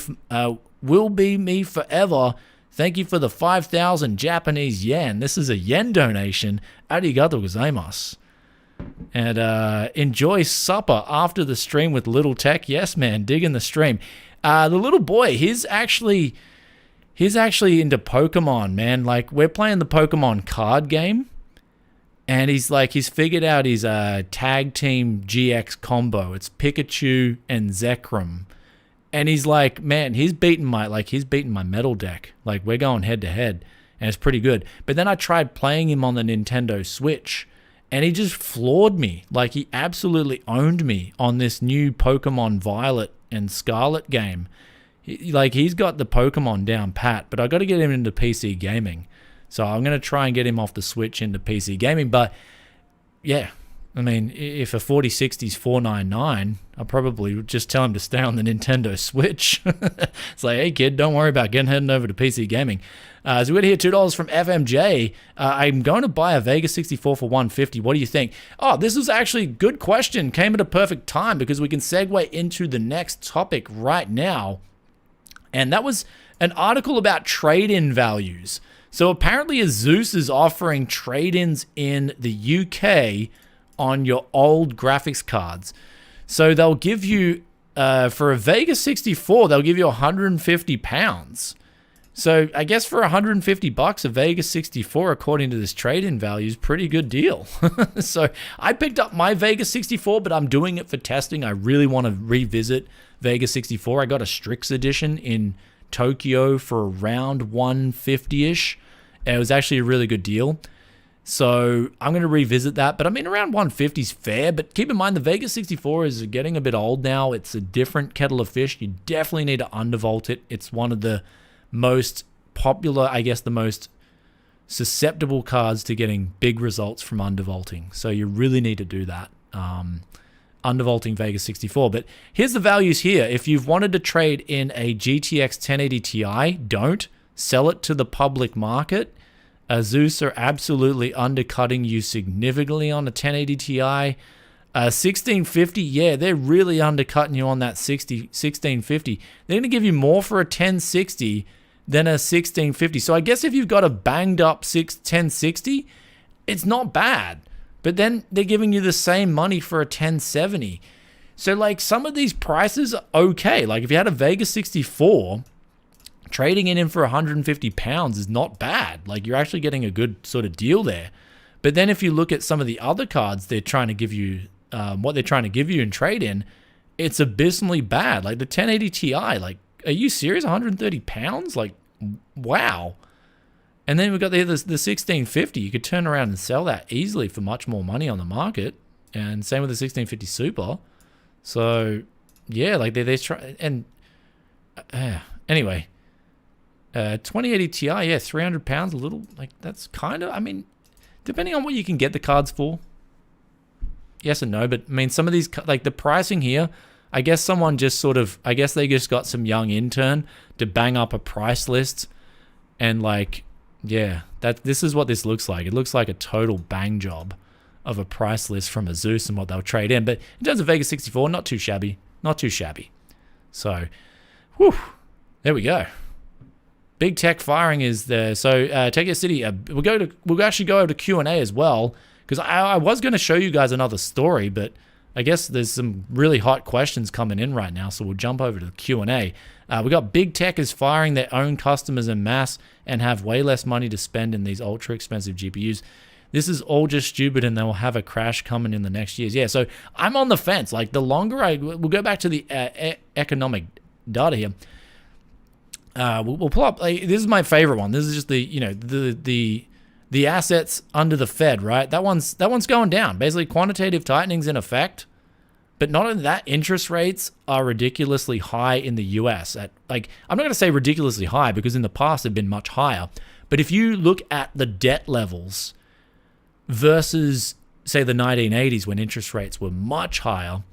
me forever. Thank you for the 5,000 Japanese yen. This is a yen donation. Arigatou gozaimasu. And enjoy supper after the stream with Little Tech. Yes, man, digging the stream. The little boy, he's actually into Pokemon, man. Like, we're playing the Pokemon card game, and he's figured out his tag team GX combo. It's Pikachu and Zekrom. And he's like, man, he's beating my metal deck. Like, we're going head to head, and it's pretty good. But then I tried playing him on the Nintendo Switch, and he just floored me. Like, he absolutely owned me on this new Pokemon Violet and Scarlet game. He's got the Pokemon down pat, but I got to get him into PC gaming. So I'm going to try and get him off the Switch into PC gaming. But yeah, I mean, if a 4060 is $499, I'll probably just tell him to stay on the Nintendo Switch. It's like, hey kid, don't worry about heading over to PC gaming. So we got here $2 from FMJ. I'm going to buy a Vega 64 for $150. What do you think? Oh, this was actually a good question. Came at a perfect time because we can segue into the next topic right now. And that was an article about trade-in values. So apparently ASUS is offering trade-ins in the UK on your old graphics cards. So they'll give you, for a Vega 64, they'll give you £150. So I guess for $150, a Vega 64, according to this trade-in value, is a pretty good deal. So I picked up my Vega 64, but I'm doing it for testing. I really want to revisit Vega 64. I got a Strix edition in Tokyo for around $150-ish. It was actually a really good deal. So I'm going to revisit that. But I mean, around $150 is fair. But keep in mind, the Vega 64 is getting a bit old now. It's a different kettle of fish. You definitely need to undervolt it. It's one of the most popular, I guess, the most susceptible cards to getting big results from undervolting. So you really need to do that. Undervolting Vega 64. But here's the values here. If you've wanted to trade in a GTX 1080 Ti, don't. Sell it to the public market. ASUS are absolutely undercutting you significantly on a 1080 Ti. 1650, yeah, they're really undercutting you on that 1650. They're going to give you more for a 1060 than a 1650. So I guess if you've got a banged up 1060, it's not bad. But then they're giving you the same money for a 1070. So like some of these prices are okay. Like if you had a Vega 64, trading it in for £150 is not bad. Like you're actually getting a good sort of deal there. But then if you look at some of the other cards they're trying to give you, what they're trying to give you in trade-in, it's abysmally bad. Like the 1080 Ti, like, are you serious? £130? Like, wow. And then we've got the 1650. You could turn around and sell that easily for much more money on the market. And same with the 1650 Super. So, yeah, like they're trying. And anyway, 2080 Ti, yeah, £300, a little, like that's kind of, I mean, depending on what you can get the cards for. Yes and no, but I mean, some of these, like the pricing here, I guess someone just sort of, I guess they just got some young intern to bang up a price list. And like, yeah, this is what this looks like. It looks like a total bang job of a price list from ASUS and what they'll trade in. But in terms of Vega 64, not too shabby. Not too shabby. So, whew, there we go. Big tech firing is there. So, Tech City, we'll actually go over to Q&A as well, because I was going to show you guys another story, but I guess there's some really hot questions coming in right now, so we'll jump over to the Q&A. We got big tech is firing their own customers en masse and have way less money to spend in these ultra expensive GPUs. This is all just stupid, and they'll have a crash coming in the next years. Yeah, so I'm on the fence. Like the longer we'll go back to the economic data here. We'll pull up. Like, this is my favorite one. This is just the assets under the Fed, right? That one's going down. Basically, quantitative tightening's in effect, but not only that, interest rates are ridiculously high in the US. I'm not going to say ridiculously high because in the past they've been much higher. But if you look at the debt levels versus, say, the 1980s when interest rates were much higher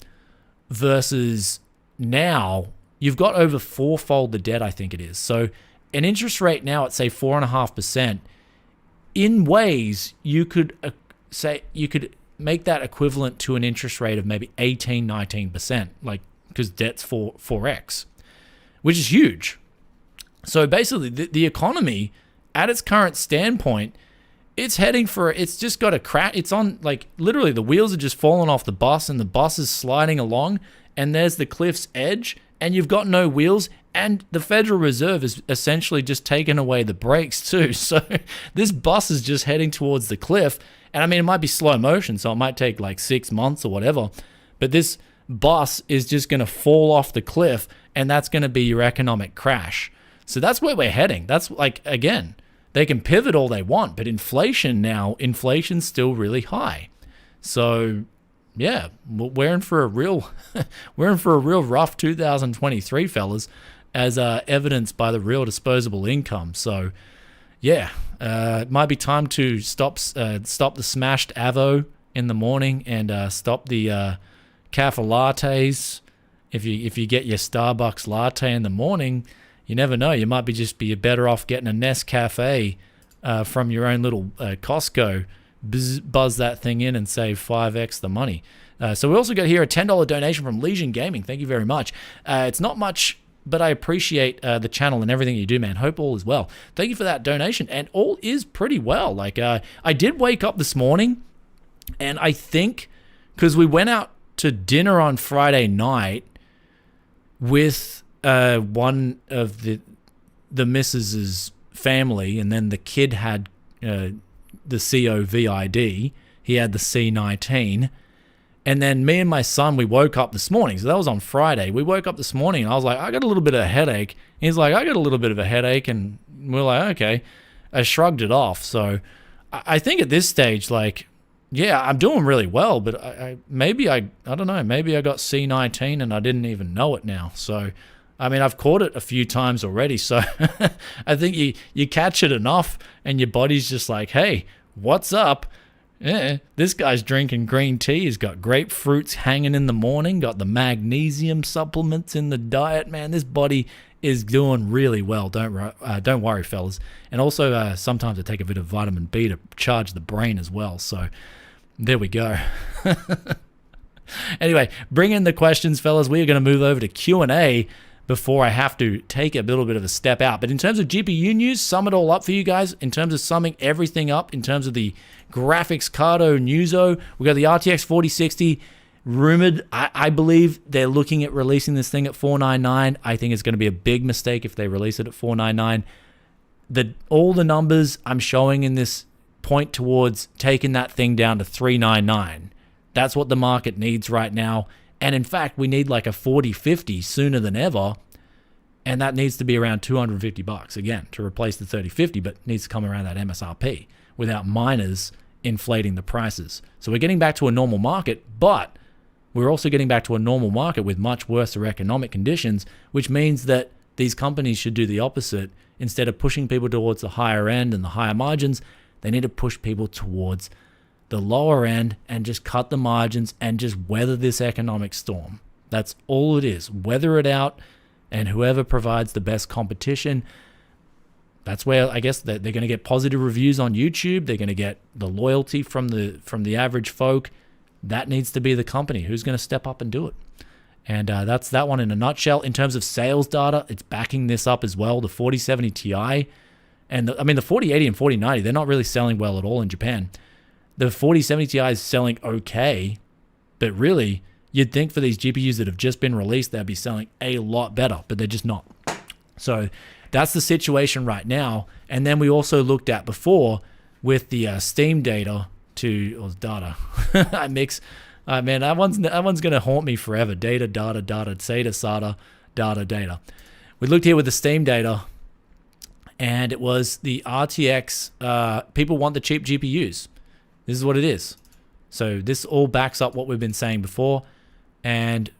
versus now, you've got over fourfold the debt, I think it is. So an interest rate now at, say, 4.5%, in ways you could make that equivalent to an interest rate of maybe 18-19%, like, because debt's 4x, which is huge. So basically the economy at its current standpoint, it's just got a crash. It's on, like, literally the wheels are just falling off the bus and the bus is sliding along and there's the cliff's edge and you've got no wheels, and the Federal Reserve is essentially just taking away the brakes too. So this bus is just heading towards the cliff. And I mean, it might be slow motion, so it might take like 6 months or whatever, but this bus is just going to fall off the cliff, and that's going to be your economic crash. So that's where we're heading. That's, like, again, they can pivot all they want, but inflation's still really high. So yeah, we're in for a real we're in for a real rough 2023, fellas, as evidenced by the real disposable income. So yeah, it might be time to stop the smashed avo in the morning and stop the cafe lattes. If you get your Starbucks latte in the morning, you never know. You might be better off getting a Nescafe from your own little Costco. Buzz that thing in and save 5x the money. So we also got here a $10 donation from Legion Gaming. Thank you very much. It's not much, but I appreciate the channel and everything you do, man. Hope all is well. Thank you for that donation. And all is pretty well. Like I did wake up this morning, and I think because we went out to dinner on Friday night with one of the missus's family, and then the kid had the COVID. He had the C19. And then me and my son, we woke up this morning. So that was on Friday. We woke up this morning, and I was like, I got a little bit of a headache. He's like, I got a little bit of a headache. And we're like, okay. I shrugged it off. So I think at this stage, like, yeah, I'm doing really well. But I don't know. Maybe I got C19 and I didn't even know it now. So, I mean, I've caught it a few times already. So I think you catch it enough and your body's just like, hey, what's up? Yeah, this guy's drinking green tea. He's got grapefruits hanging in the morning, got the magnesium supplements in the diet. Man, this body is doing really well. Don't worry, fellas. And also, sometimes I take a bit of vitamin B to charge the brain as well. So there we go. Anyway, bring in the questions, fellas. We are going to move over to Q&A before I have to take a little bit of a step out. But in terms of GPU news, sum it all up for you guys. In terms of summing everything up, in terms of the graphics cardo newso, we got the RTX 4060 rumored. I believe they're looking at releasing this thing at $499. I think it's going to be a big mistake if they release it at $499. All the numbers I'm showing in this point towards taking that thing down to $399. That's what the market needs right now. And in fact, we need like a 4050 sooner than ever. And that needs to be around $250 again to replace the 3050, but needs to come around that MSRP without miners inflating the prices. So we're getting back to a normal market, but we're also getting back to a normal market with much worse economic conditions, which means that these companies should do the opposite. Instead of pushing people towards the higher end and the higher margins, they need to push people towards the lower end and just cut the margins and just weather this economic storm. That's all it is. Weather it out, and whoever provides the best competition, that's where I guess that they're going to get positive reviews on YouTube. They're going to get the loyalty from the average folk. That needs to be the company. Who's going to step up and do it? And that's that one in a nutshell. In terms of sales data, it's backing this up as well. The 4070 Ti and the 4080 and 4090, they're not really selling well at all in Japan. The 4070 Ti is selling okay, but really, you'd think for these GPUs that have just been released, they'd be selling a lot better, but they're just not. So that's the situation right now. And then we also looked at before with the Steam data data. I mix, man, that one's going to haunt me forever. Data, SATA, data. We looked here with the Steam data, and it was the RTX. People want the cheap GPUs. This is what it is. So this all backs up what we've been saying before, and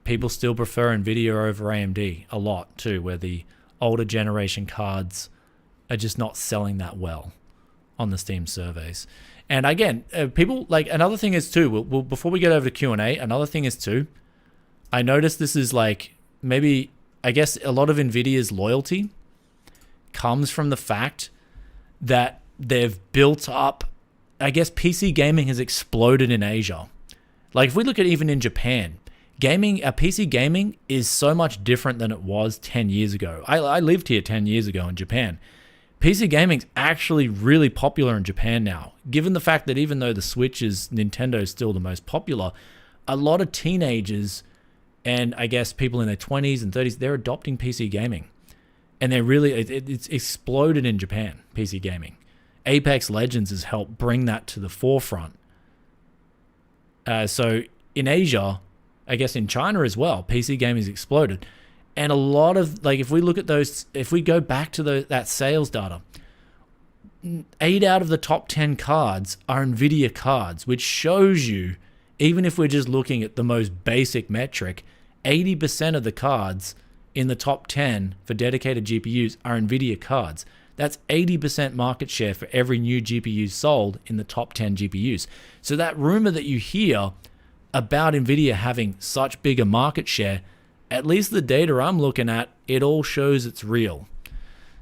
people still prefer Nvidia over AMD a lot too, where the older generation cards are just not selling that well on the Steam surveys. And again, people like another thing is too, before we get over to Q&A, another thing is too, I noticed this is like maybe, I guess a lot of Nvidia's loyalty comes from the fact that they've built up, I guess PC gaming has exploded in Asia. Like if we look at even in Japan, PC gaming is so much different than it was 10 years ago. I lived here 10 years ago in Japan. PC gaming's actually really popular in Japan now. Given the fact that even though the Switch is Nintendo's still the most popular, a lot of teenagers and I guess people in their 20s and 30s, they're adopting PC gaming. And they're really, it's exploded in Japan, PC gaming. Apex Legends has helped bring that to the forefront. So in Asia, I guess in China as well, PC gaming has exploded. And a lot of, like, if we look at those, if we go back to that sales data, 8 out of the top 10 cards are Nvidia cards, which shows you, even if we're just looking at the most basic metric, 80% of the cards in the top 10 for dedicated GPUs are Nvidia cards. That's 80% market share for every new GPU sold in the top 10 GPUs. So that rumor that you hear about Nvidia having such bigger market share, at least the data I'm looking at, it all shows it's real.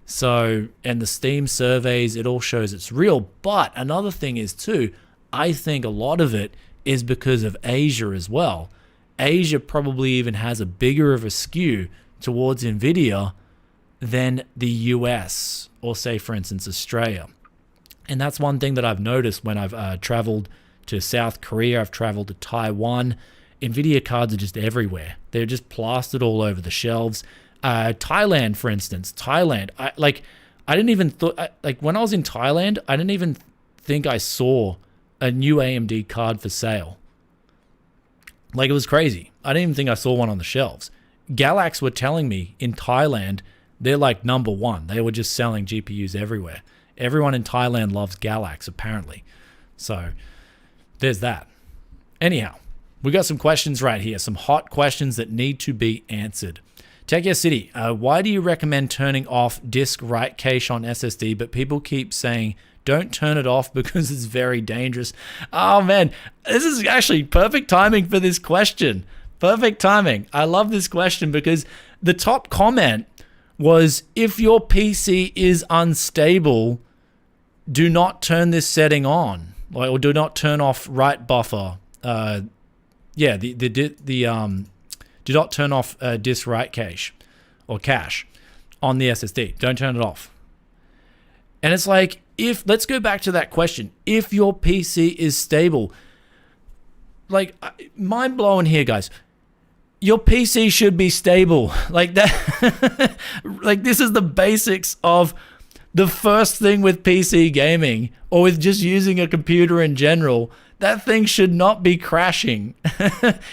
So, and the Steam surveys, it all shows it's real. But another thing is too, I think a lot of it is because of Asia as well. Asia probably even has a bigger of a skew towards Nvidia than the US, or say for instance Australia. And that's one thing that I've noticed when I've traveled to South Korea, I've traveled to Taiwan. Nvidia cards are just everywhere. They're just plastered all over the shelves. Thailand, for instance, I didn't even when I was in Thailand, I didn't even think I saw a new AMD card for sale. Like, it was crazy. I didn't even think I saw one on the shelves. Galax were telling me in Thailand, they're like number one. They were just selling GPUs everywhere. Everyone in Thailand loves Galax, apparently. So there's that. Anyhow, we got some questions right here. Some hot questions that need to be answered. Techia City, why do you recommend turning off disk write cache on SSD, but people keep saying don't turn it off because it's very dangerous? Oh man, this is actually perfect timing for this question. Perfect timing. I love this question because the top comment was, if your PC is unstable, do not turn this setting on, or do not turn off write buffer. Do not turn off disk write cache or cache on the SSD. Don't turn it off. And it's like, let's go back to that question. If your PC is stable, like, mind blowing here, guys. Your PC should be stable. Like that. Like, this is the basics of the first thing with PC gaming, or with just using a computer in general. That thing should not be crashing.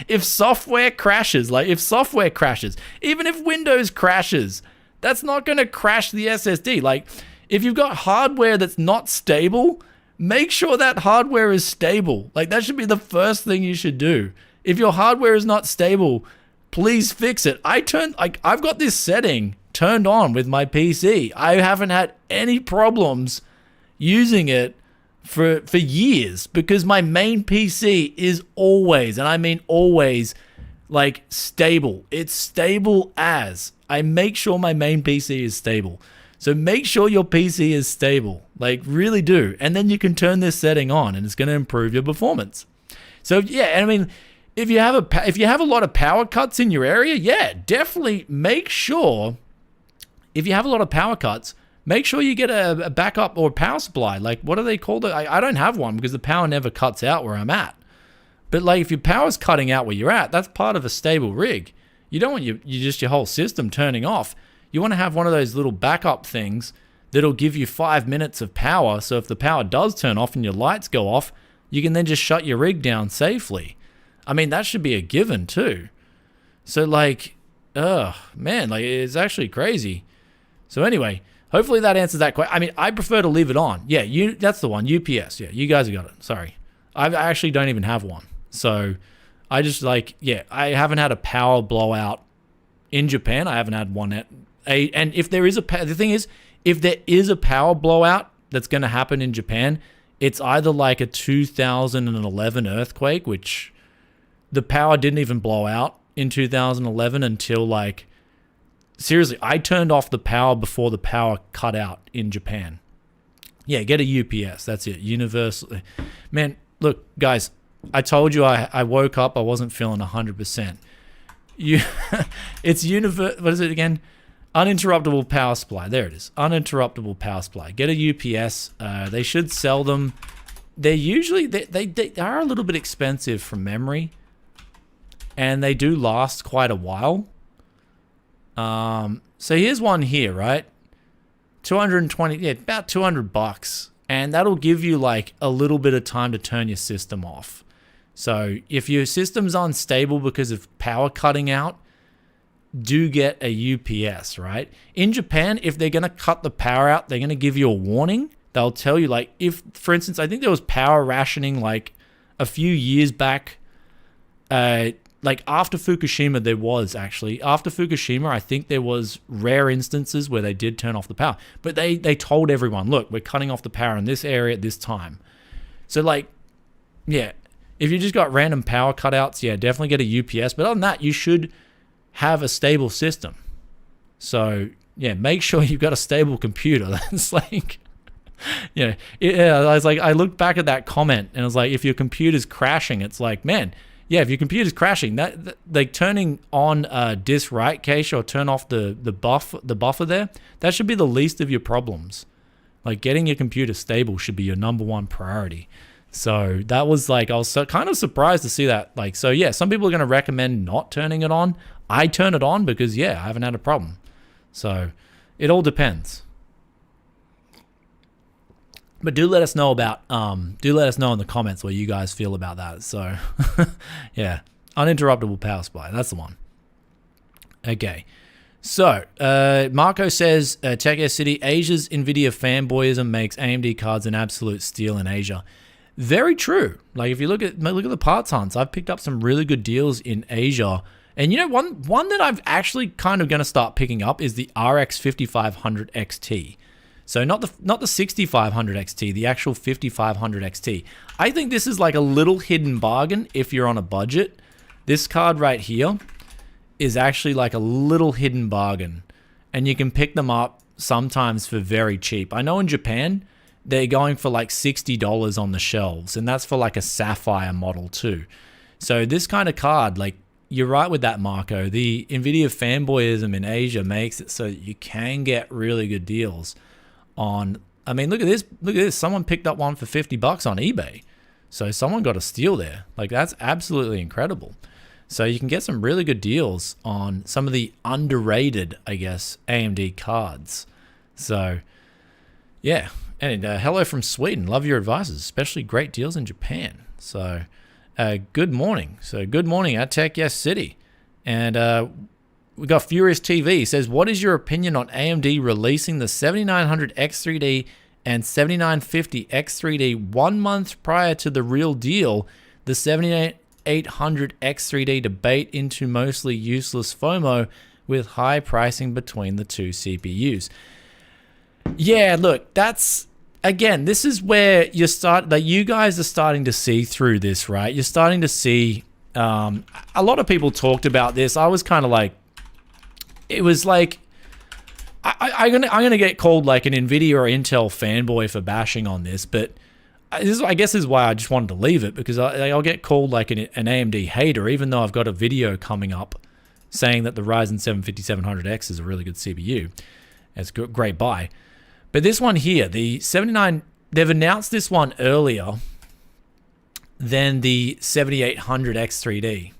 If software crashes, even if Windows crashes, that's not going to crash the SSD. Like, if you've got hardware that's not stable, make sure that hardware is stable. Like, that should be the first thing you should do. If your hardware is not stable, please fix it. I've got this setting turned on with my PC. I haven't had any problems using it for years, because my main PC is always, and I mean always, like, stable. It's stable as. I make sure my main PC is stable. So make sure your PC is stable. Like, really do. And then you can turn this setting on and it's going to improve your performance. So yeah, and I mean, if you have a lot of power cuts in your area, yeah, definitely make sure, if you have a lot of power cuts, make sure you get a backup or a power supply. Like, what are they called? I don't have one because the power never cuts out where I'm at. But like, if your power's cutting out where you're at, that's part of a stable rig. You don't want your whole system turning off. You want to have one of those little backup things that'll give you 5 minutes of power. So if the power does turn off and your lights go off, you can then just shut your rig down safely. I mean, that should be a given too. So like, man, like, it's actually crazy. So anyway, hopefully that answers that question. I mean, I prefer to leave it on. Yeah, that's the one, UPS. Yeah, you guys have got it. Sorry. I actually don't even have one. So I just I haven't had a power blowout in Japan. I haven't had one and if there is the thing is, if there is a power blowout that's going to happen in Japan, it's either like a 2011 earthquake, which the power didn't even blow out in 2011 until, like, seriously, I turned off the power before the power cut out in Japan. Yeah, get a UPS. That's it. Universal. Man, look, guys, I told you I woke up, I wasn't feeling 100%. It's what is it again? Uninterruptible power supply. There it is. Uninterruptible power supply. Get a UPS. They should sell them. They're usually, they are a little bit expensive from memory, and they do last quite a while. So here's one here, right? 220, yeah, about $200, and that'll give you like a little bit of time to turn your system off. So if your system's unstable because of power cutting out, do get a UPS, right? In Japan, if they're going to cut the power out, they're going to give you a warning. they'll tell you, like, if, for instance, I think there was power rationing like a few years back, like after Fukushima, there was actually, after Fukushima, I think there was rare instances where they did turn off the power, but they told everyone, look, we're cutting off the power in this area at this time. So like, yeah, if you just got random power cutouts, yeah, definitely get a UPS. But other than that, you should have a stable system. So yeah, make sure you've got a stable computer. That's like, yeah, I was like, I looked back at that comment and I was like, if your computer's crashing, it's like, man, yeah, if your computer's crashing, that like turning on disk write cache or turn off the buffer there, that should be the least of your problems. Like getting your computer stable should be your #1 priority. So that was like, I was kind of surprised to see that. Like, so yeah, some people are going to recommend not turning it on. I turn it on because yeah, I haven't had a problem. So it all depends. But do let us know about, do let us know in the comments what you guys feel about that. So yeah, uninterruptible power supply, that's the one. Okay. So, Marco says, Tech S City, Asia's Nvidia fanboyism makes AMD cards an absolute steal in Asia. Very true. Like if you look at the parts hunts, I've picked up some really good deals in Asia. And you know, one that I've actually kind of going to start picking up is the RX 5500 XT. So not the 6500 XT, the actual 5500 XT. I think this is like a little hidden bargain if you're on a budget. This card right here is actually like a little hidden bargain, and you can pick them up sometimes for very cheap. I know in Japan, they're going for like $60 on the shelves, and that's for like a Sapphire model too. So this kind of card, like you're right with that, Marco. The Nvidia fanboyism in Asia makes it so that you can get really good deals on, I mean, look at this. Someone picked up one for $50 on eBay. So someone got a steal there. Like that's absolutely incredible. So you can get some really good deals on some of the underrated, I guess, AMD cards. So yeah. And hello from Sweden. Love your advices, especially great deals in Japan. So good morning. So good morning at Tech Yes City. And we got Furious TV. Says, what is your opinion on AMD releasing the 7900 X3D and 7950 X3D 1 month prior to the real deal, the 7800 X3D debate into mostly useless FOMO with high pricing between the two CPUs? Yeah, look, that's, again, this is where you guys are starting to see through this, right? You're starting to see, a lot of people talked about this. I was kind of like, it was like, I'm gonna get called like an Nvidia or Intel fanboy for bashing on this, but I guess this is why I just wanted to leave it, because I'll get called like an AMD hater, even though I've got a video coming up saying that the Ryzen 7 5700X is a really good CPU. It's a great buy. But this one here, the 79, they've announced this one earlier than the 7800 X3D.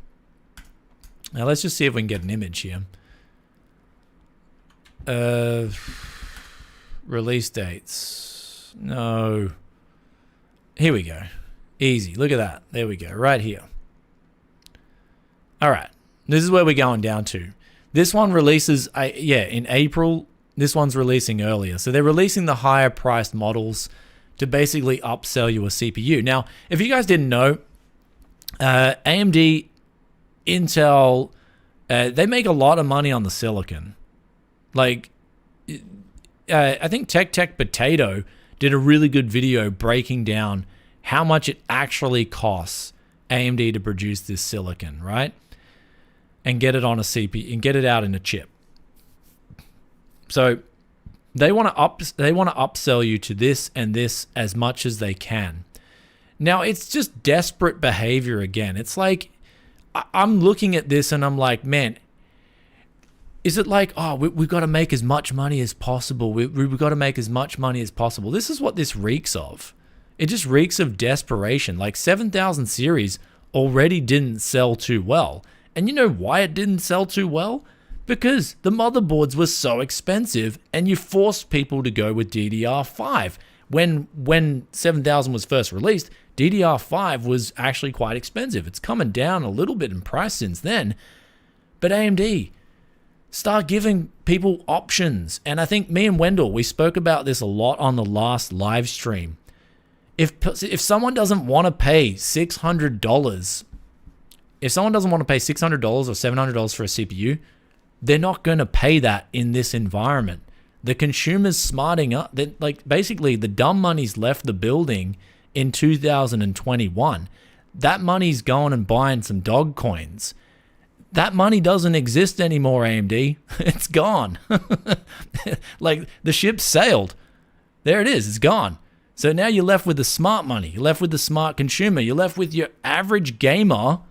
Now let's just see if we can get an image here. Release dates. No. Here we go. Easy. Look at that. There we go. Right here. All right. This is where we're going down to. This one releases, in April. This one's releasing earlier. So they're releasing the higher priced models to basically upsell you a CPU. Now, if you guys didn't know, AMD, Intel, they make a lot of money on the silicon. Like, I think Tech Potato did a really good video breaking down how much it actually costs AMD to produce this silicon, right? And get it on a CPU and get it out in a chip. So they want to upsell you to this and this as much as they can. Now it's just desperate behavior again. It's like I'm looking at this and I'm like, man, is it like, oh, we've got to make as much money as possible. We've got to make as much money as possible. This is what this reeks of. It just reeks of desperation. Like 7000 series already didn't sell too well. And you know why it didn't sell too well? Because the motherboards were so expensive and you forced people to go with DDR5. When 7000 was first released, DDR5 was actually quite expensive. It's coming down a little bit in price since then. But AMD, Start giving people options. And I think me and Wendell, we spoke about this a lot on the last live stream. If someone doesn't want to pay $600, if someone doesn't want to pay $600 or $700 for a CPU, they're not going to pay that in this environment. The consumer's smarting up. Like basically the dumb money's left the building in 2021. That money's going and buying some dog coins. That money doesn't exist anymore, AMD. It's gone. Like the ship sailed. There it is. It's gone. So now you're left with the smart money. You're left with the smart consumer. You're left with your average gamer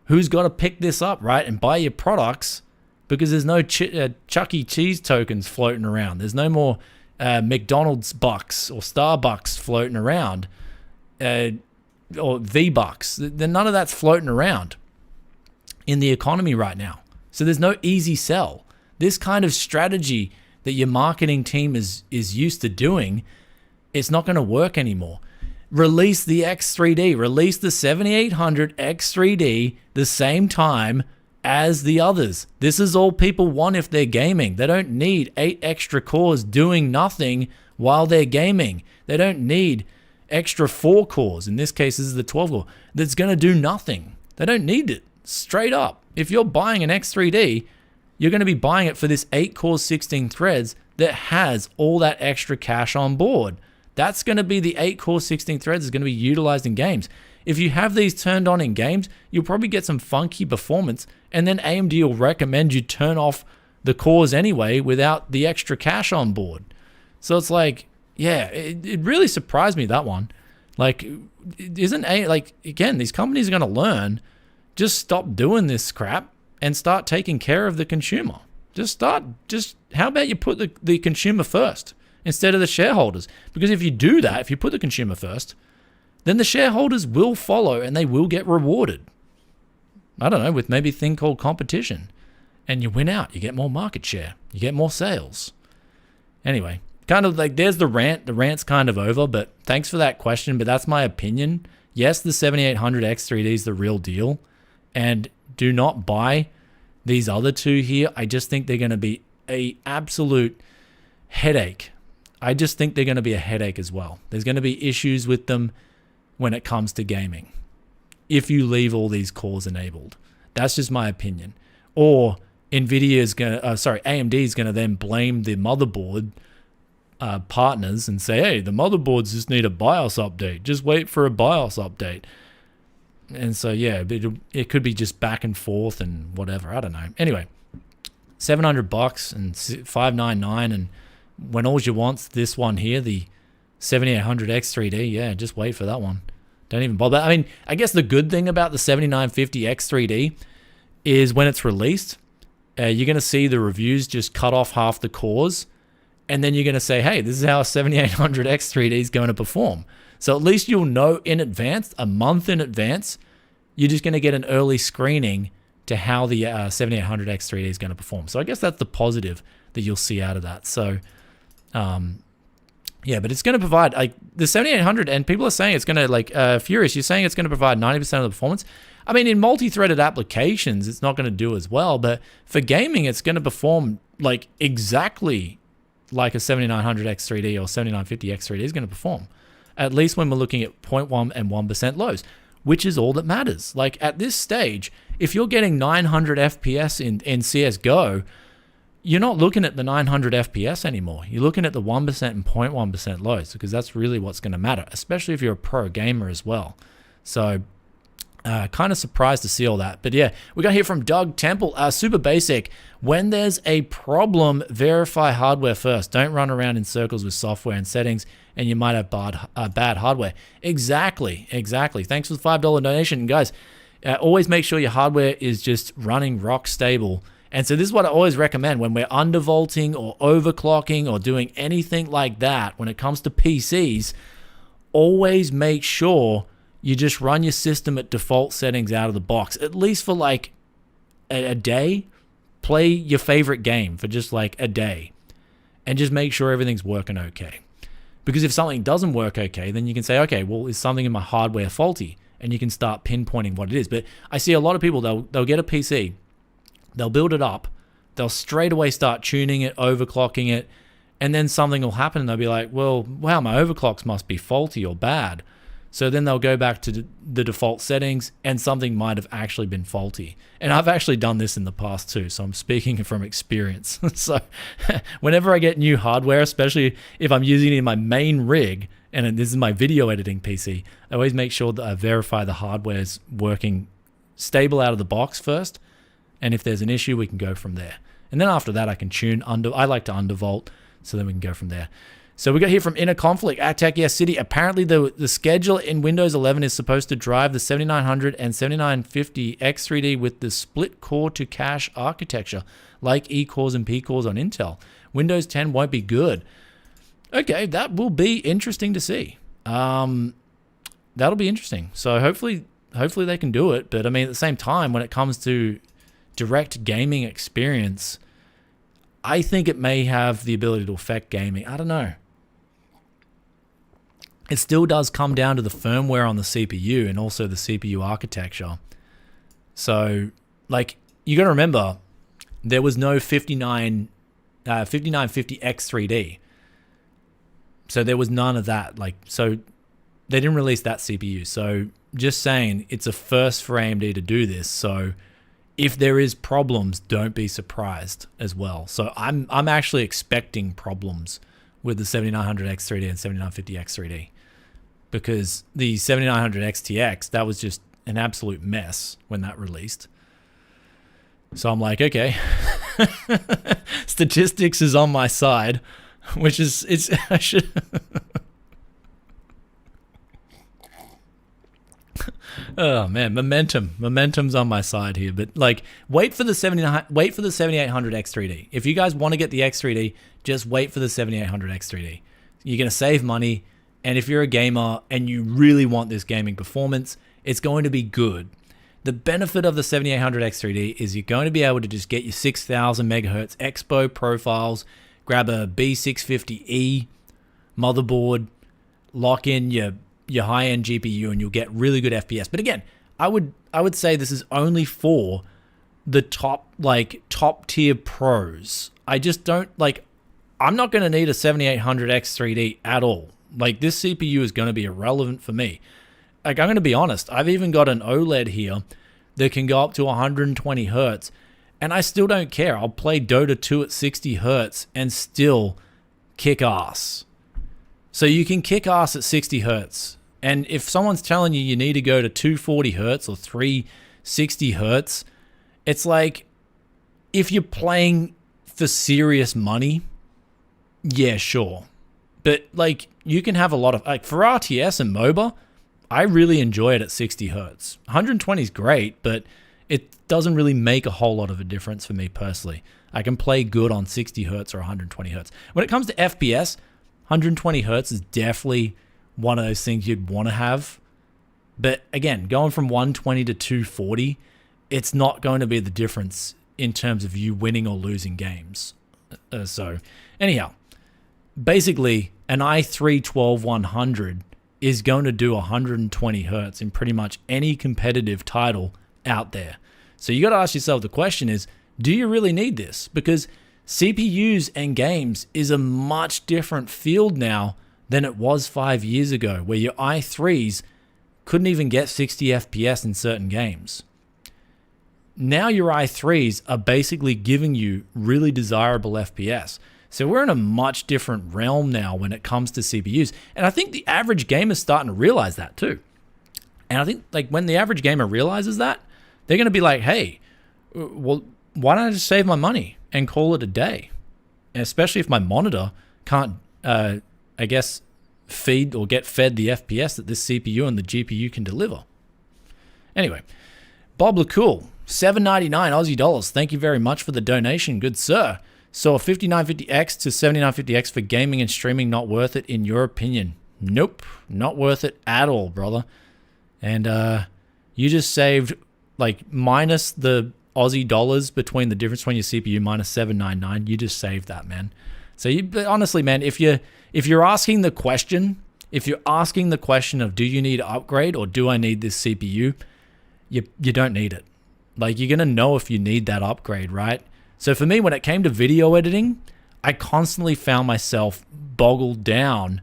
who's got to pick this up, right, and buy your products because there's no Chuck E. Cheese tokens floating around. There's no more McDonald's bucks or Starbucks floating around or V-Bucks. None of that's floating around in the economy right now. So there's no easy sell. This kind of strategy that your marketing team is used to doing, it's not going to work anymore. Release the X3D. Release the 7800 X3D the same time as the others. This is all people want if they're gaming. They don't need 8 extra cores doing nothing while they're gaming. They don't need extra 4 cores. In this case, this is the 12 core. That's going to do nothing. They don't need it. Straight up. If you're buying an X3D, you're going to be buying it for this 8 cores, 16 threads that has all that extra cache on board. That's going to be the 8 core 16 threads is going to be utilized in games. If you have these turned on in games, you'll probably get some funky performance, and then AMD will recommend you turn off the cores anyway without the extra cache on board. So it's like, yeah, it really surprised me, that one. Like, again, these companies are going to learn. Just stop doing this crap and start taking care of the consumer. How about you put the consumer first instead of the shareholders? Because if you do that, if you put the consumer first, then the shareholders will follow and they will get rewarded. I don't know, with maybe a thing called competition. And you win out. You get more market share. You get more sales. Anyway, kind of like there's the rant. The rant's kind of over, but thanks for that question. But that's my opinion. Yes, the 7800 X3D is the real deal. And do not buy these other two here. I just think they're going to be an absolute headache. I just think they're going to be a headache as well. There's going to be issues with them when it comes to gaming if you leave all these cores enabled. That's just my opinion. Or AMD is going to then blame the motherboard partners and say, hey, the motherboards just need a BIOS update. Just wait for a BIOS update. And so, yeah, it could be just back and forth and whatever. I don't know. Anyway, $700 and $599, and when all you want's this one here, the 7800 X3D, yeah, just wait for that one. Don't even bother. I mean, I guess the good thing about the 7950 X3D is when it's released, you're going to see the reviews just cut off half the cores, and then you're going to say, hey, this is how a 7800 X3D is going to perform. So at least you'll know in advance, a month in advance, you're just going to get an early screening to how the 7800 X3D is going to perform. So I guess that's the positive that you'll see out of that. So, yeah, but it's going to provide, like, the 7800, and people are saying it's going to, like, Furious, you're saying it's going to provide 90% of the performance. I mean, in multi-threaded applications, it's not going to do as well, but for gaming, it's going to perform, like, exactly like a 7900 X3D or 7950 X3D is going to perform. At least when we're looking at 0.1 and 1% lows, which is all that matters. Like, at this stage, if you're getting 900 FPS in CSGO, you're not looking at the 900 FPS anymore. You're looking at the 1% and 0.1% lows, because that's really what's going to matter, especially if you're a pro gamer as well. So, kind of surprised to see all that. But yeah, we got here from Doug Temple, super basic. When there's a problem, verify hardware first. Don't run around in circles with software and settings, and you might have bad hardware. Exactly. Thanks for the $5 donation. And guys, always make sure your hardware is just running rock stable. And so this is what I always recommend when we're undervolting or overclocking or doing anything like that when it comes to PCs. Always make sure you just run your system at default settings out of the box, at least for like a day. Play your favorite game for just like a day and just make sure everything's working okay. Because if something doesn't work okay, then you can say, okay, well, is something in my hardware faulty? And you can start pinpointing what it is. But I see a lot of people, they'll get a PC, they'll build it up, they'll straight away start tuning it, overclocking it, and then something will happen and they'll be like, well, wow, my overclocks must be faulty or bad. So then they'll go back to the default settings and something might have actually been faulty. And I've actually done this in the past too, so I'm speaking from experience. So whenever I get new hardware, especially if I'm using it in my main rig, and this is my video editing PC, I always make sure that I verify the hardware's working stable out of the box first. And if there's an issue, we can go from there. And then after that, I can tune under. I like to undervolt, so then we can go from there. So we got here from Inner Conflict, Tech Yes City. Apparently the schedule in Windows 11 is supposed to drive the 7900 and 7950 X3D with the split core to cache architecture, like E-cores and P-cores on Intel. Windows 10 won't be good. Okay, that will be interesting to see. That'll be interesting. So hopefully they can do it. But I mean, at the same time, when it comes to direct gaming experience, I think it may have the ability to affect gaming. I don't know. It still does come down to the firmware on the CPU and also the CPU architecture. So, like, you got to remember, there was no 5950 X3D. So there was none of that. Like, so they didn't release that CPU. So just saying, it's a first for AMD to do this. So if there is problems, don't be surprised as well. So I'm actually expecting problems with the 7900 X3D and 7950 X3D, because the 7900 XTX, that was just an absolute mess when that released. So I'm like, okay, statistics is on my side, which is, I should. Oh man, momentum's on my side here. But like, wait for the 7800 X3D. If you guys want to get the X3D, just wait for the 7800 X3D. You're gonna save money, and if you're a gamer and you really want this gaming performance, it's going to be good. The benefit of the 7800 X3D is you're going to be able to just get your 6000 megahertz Expo profiles, grab a B650E motherboard, lock in your high-end GPU, and you'll get really good FPS. But again, I would say this is only for the top tier pros. I just don't I'm not going to need a 7800 X3D at all. Like, this CPU is going to be irrelevant for me. Like, I'm going to be honest, I've even got an OLED here that can go up to 120 hertz, and I still don't care. I'll play Dota 2 at 60 hertz and still kick ass. So you can kick ass at 60 hertz. And if someone's telling you need to go to 240 hertz or 360 hertz, it's like, if you're playing for serious money, yeah, sure. But like, you can have a lot of, like, for RTS and MOBA, I really enjoy it at 60 hertz. 120 is great, but it doesn't really make a whole lot of a difference for me personally. I can play good on 60 hertz or 120 hertz. When it comes to FPS, 120 hertz is definitely one of those things you'd want to have. But again, going from 120 to 240, it's not going to be the difference in terms of you winning or losing games. So anyhow, basically an i3-12100 is going to do 120 hertz in pretty much any competitive title out there. So you got to ask yourself, the question is, do you really need this? Because CPUs and games is a much different field now than it was 5 years ago, where your i3s couldn't even get 60 FPS in certain games. Now your i3s are basically giving you really desirable FPS. So we're in a much different realm now when it comes to CPUs. And I think the average gamer is starting to realize that too. And I think like when the average gamer realizes that, they're going to be like, hey, well, why don't I just save my money and call it a day? And especially if my monitor can't, I guess, feed or get fed the FPS that this CPU and the GPU can deliver. Anyway, Bob LeCool, $7.99 Aussie dollars. Thank you very much for the donation, good sir. So a 5950X to 7950X for gaming and streaming, not worth it in your opinion? Nope, not worth it at all, brother. And you just saved, like, minus the Aussie dollars between the difference between your CPU minus $7.99. You just saved that, man. So you, honestly, man, if you're asking the question, of do you need to upgrade or do I need this CPU, you don't need it. Like, you're gonna know if you need that upgrade, right? So for me, when it came to video editing, I constantly found myself boggled down.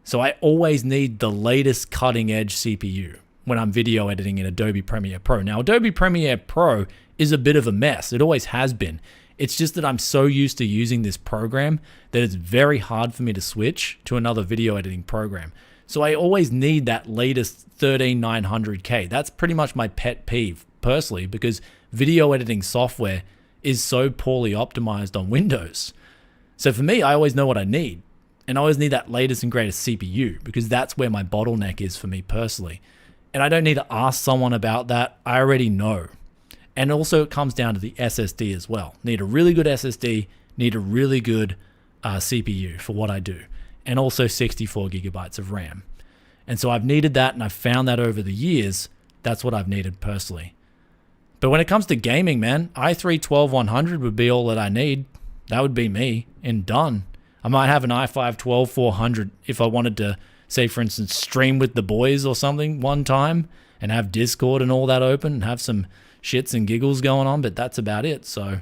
So I always need the latest cutting edge CPU when I'm video editing in Adobe Premiere Pro. Now, Adobe Premiere Pro is a bit of a mess. It always has been. It's just that I'm so used to using this program that it's very hard for me to switch to another video editing program. So I always need that latest 13900K. That's pretty much my pet peeve personally, because video editing software is so poorly optimized on Windows. So for me, I always know what I need. And I always need that latest and greatest CPU, because that's where my bottleneck is for me personally. And I don't need to ask someone about that. I already know. And also it comes down to the SSD as well. Need a really good SSD, need a really good CPU for what I do. And also 64 gigabytes of RAM. And so I've needed that, and I've found that over the years, that's what I've needed personally. But when it comes to gaming, man, i3-12100 would be all that I need. That would be me and done. I might have an i5-12400 if I wanted to, say for instance, stream with the boys or something one time and have Discord and all that open and have some shits and giggles going on, but that's about it. So,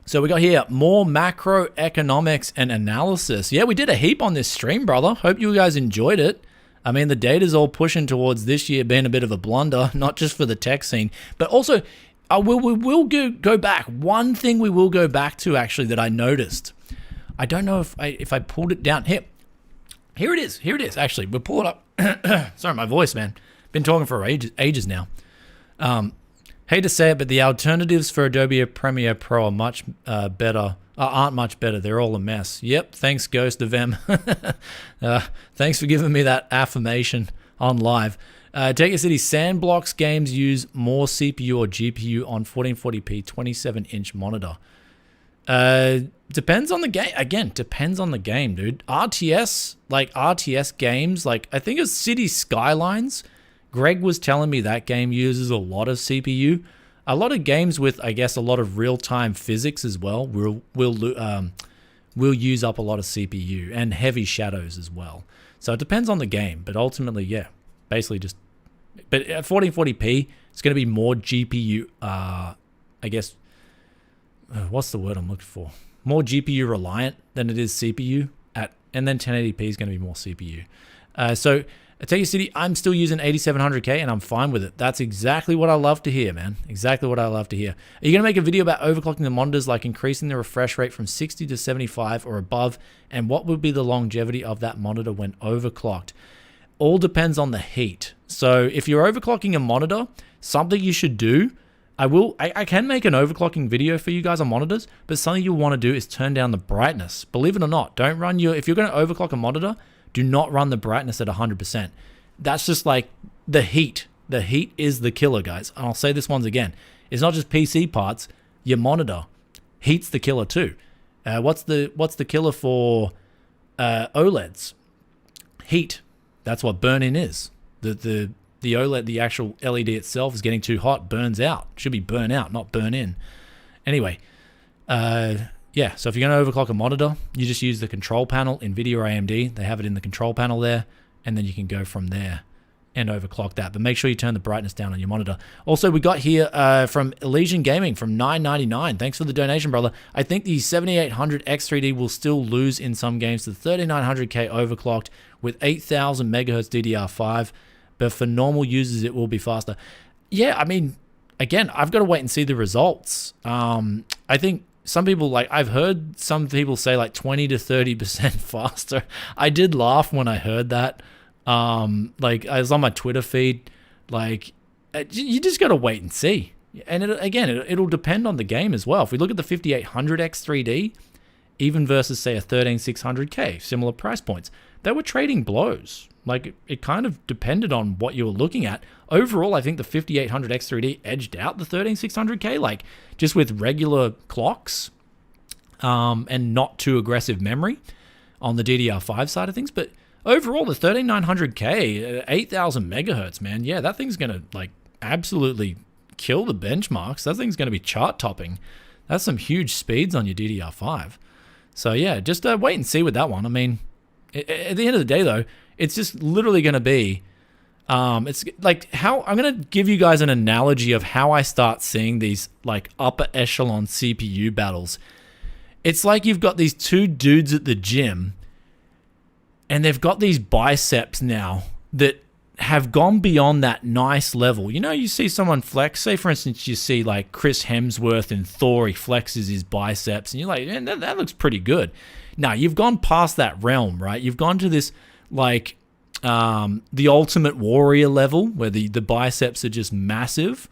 So we got here more macroeconomics and analysis. Yeah, we did a heap on this stream, brother. Hope you guys enjoyed it. I mean, the data's all pushing towards this year being a bit of a blunder, not just for the tech scene, but also we will go back. One thing we will go back to actually that I noticed. I don't know if I pulled it down. Here it is. Here it is. Actually, we'll pull it up. Sorry, my voice, man. Been talking for ages now. Hate to say it, but the alternatives for Adobe Premiere Pro are much better. Aren't much better. They're all a mess. Yep. Thanks, Ghost of M. Thanks for giving me that affirmation on live. Take Your City Sandblocks games use more CPU or GPU on 1440p 27-inch monitor. Depends on the game. Again, depends on the game, dude. RTS games, like I think it's City Skylines. Greg was telling me that game uses a lot of CPU. A lot of games with, I guess, a lot of real-time physics as well will use up a lot of CPU and heavy shadows as well. So it depends on the game, but ultimately, yeah, basically just. But at 1440p, it's going to be more GPU. I guess. What's the word I'm looking for? More GPU reliant than it is CPU. And then 1080p is going to be more CPU. So. I tell you, City, I'm still using 8700K and I'm fine with it. That's exactly what I love to hear, man. Exactly what I love to hear. Are you going to make a video about overclocking the monitors, like increasing the refresh rate from 60 to 75 or above? And what would be the longevity of that monitor when overclocked? All depends on the heat. So if you're overclocking a monitor, something you should do, I can make an overclocking video for you guys on monitors, but something you'll want to do is turn down the brightness. Believe it or not, don't run if you're going to overclock a monitor, do not run the brightness at 100%. That's just like the heat. The heat is the killer, guys. And I'll say this once again. It's not just PC parts. Your monitor, heat's the killer too. What's the killer for OLEDs? Heat. That's what burn-in is. The OLED, the actual LED itself is getting too hot, burns out. Should be burn out, not burn in. Anyway, yeah, so if you're going to overclock a monitor, you just use the control panel, Nvidia or AMD. They have it in the control panel there, and then you can go from there and overclock that. But make sure you turn the brightness down on your monitor. Also, we got here from Elysian Gaming from $9.99. Thanks for the donation, brother. I think the 7800 X3D will still lose in some games to the 3900K overclocked with 8000 megahertz DDR5, but for normal users, it will be faster. Yeah, I mean, again, I've got to wait and see the results. I think some people, I've heard some people say 20 to 30% faster. I did laugh when I heard that. I was on my Twitter feed. You just got to wait and see. And it'll depend on the game as well. If we look at the 5800 X3D, even versus say a 13600K, similar price points, they were trading blows. It kind of depended on what you were looking at. Overall, I think the 5800 X3D edged out the 13600K, just with regular clocks and not too aggressive memory on the DDR5 side of things. But overall, the 13900K, 8000 megahertz, man, yeah, that thing's going to absolutely kill the benchmarks. That thing's going to be chart topping. That's some huge speeds on your DDR5. So yeah, just wait and see with that one. I mean, at the end of the day, though, it's just literally going to be It's like how I'm going to give you guys an analogy of how I start seeing these like upper echelon CPU battles. It's like you've got these two dudes at the gym and they've got these biceps now that have gone beyond that nice level. You know, you see someone flex, say for instance, you see like Chris Hemsworth in Thor, he flexes his biceps and you're like, man, that looks pretty good. Now, you've gone past that realm, right? You've gone to this like the Ultimate Warrior level where the biceps are just massive.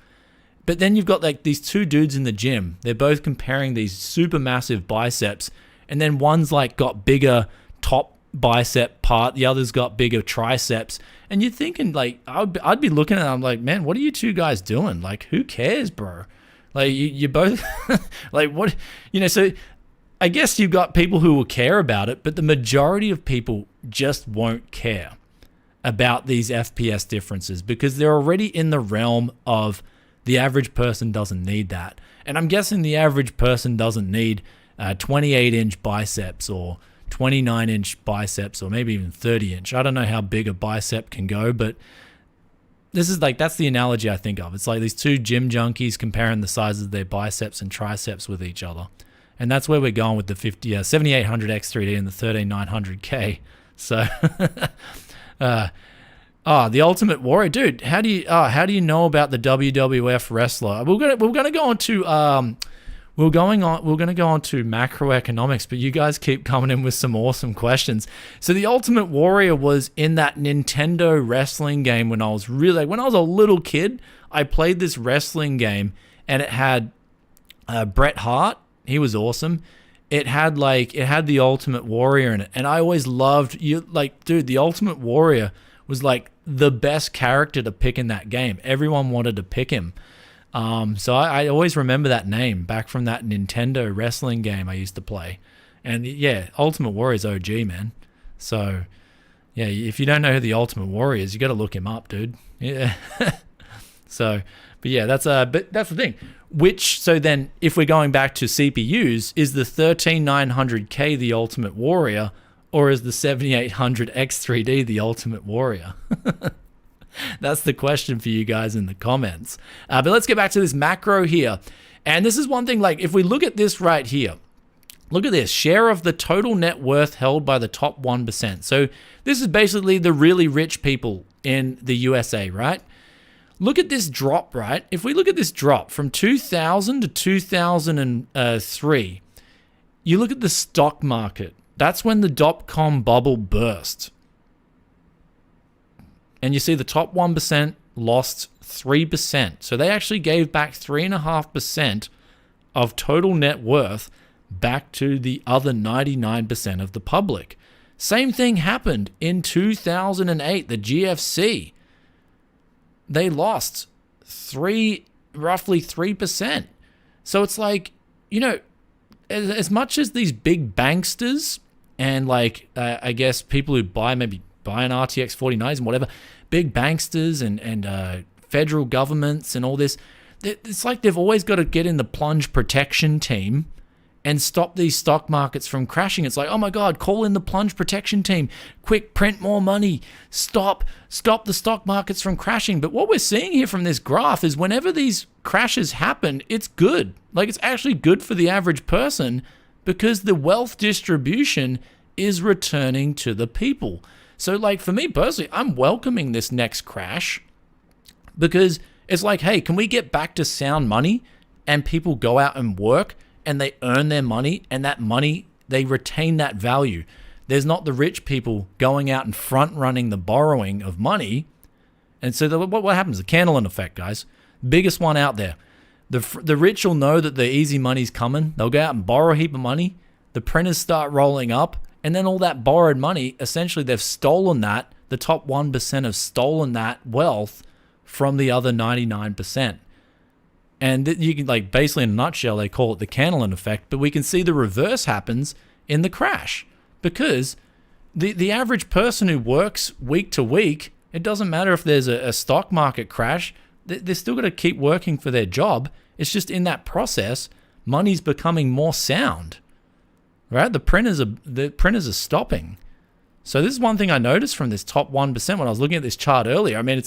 But then you've got like these two dudes in the gym. They're both comparing these super massive biceps. And then one's like got bigger top bicep part. The other's got bigger triceps. And you're thinking like, I'd be looking at it. I'm like, man, what are you two guys doing? Like, who cares, bro? Like you both like what, you know, so I guess you've got people who will care about it, but the majority of people just won't care about these FPS differences because they're already in the realm of the average person doesn't need that. And I'm guessing the average person doesn't need 28-inch biceps or 29-inch biceps or maybe even 30-inch. I don't know how big a bicep can go, but this is like, that's the analogy I think of. It's like these two gym junkies comparing the sizes of their biceps and triceps with each other. And that's where we're going with the 7800 X3D and the 13900K. So, the Ultimate Warrior, dude. How do you know about the WWF wrestler? We're gonna go on to macroeconomics, but you guys keep coming in with some awesome questions. So the Ultimate Warrior was in that Nintendo wrestling game when I was a little kid. I played this wrestling game and it had Bret Hart. He was awesome. It had the Ultimate Warrior in it, and I always loved the Ultimate Warrior was like the best character to pick in that game. Everyone wanted to pick him. So I always remember that name back from that Nintendo wrestling game I used to play. And yeah, Ultimate Warrior's OG, man. So yeah, if you don't know who the Ultimate Warrior is, you got to look him up, dude. Yeah. So, but yeah, that's the thing. So then if we're going back to CPUs, is the 13900K the Ultimate Warrior, or is the 7800 X3D the Ultimate Warrior? That's the question for you guys in the comments. But let's get back to this macro here. And this is one thing, like if we look at this right here, look at this, share of the total net worth held by the top 1%. So this is basically the really rich people in the USA, right? Look at this drop, right? If we look at this drop from 2000 to 2003, you look at the stock market. That's when the dot-com bubble burst. And you see the top 1% lost 3%. So they actually gave back 3.5% of total net worth back to the other 99% of the public. Same thing happened in 2008, the GFC. They lost roughly 3%. So it's like, you know, as much as these big banksters and like, I guess people who buy an RTX 4090s and whatever, big banksters and federal governments and all this, it's like they've always got to get in the plunge protection team and stop these stock markets from crashing. It's like, oh my God, call in the plunge protection team. Quick, print more money. Stop the stock markets from crashing. But what we're seeing here from this graph is whenever these crashes happen, it's good. Like it's actually good for the average person because the wealth distribution is returning to the people. So like for me personally, I'm welcoming this next crash because it's like, hey, can we get back to sound money and people go out and work and they earn their money, and that money, they retain that value. There's not the rich people going out and front running the borrowing of money. And so what happens? The Candlein effect, guys. Biggest one out there. The rich will know that the easy money's coming. They'll go out and borrow a heap of money. The printers start rolling up, and then all that borrowed money, essentially they've stolen that. The top 1% have stolen that wealth from the other 99%. And you can, like, basically in a nutshell, they call it the Candlein effect, but we can see the reverse happens in the crash because the average person who works week to week, it doesn't matter if there's a stock market crash, they're still got to keep working for their job. It's just in that process, money's becoming more sound, right? The printers are stopping. So this is one thing I noticed from this top 1% when I was looking at this chart earlier. I mean,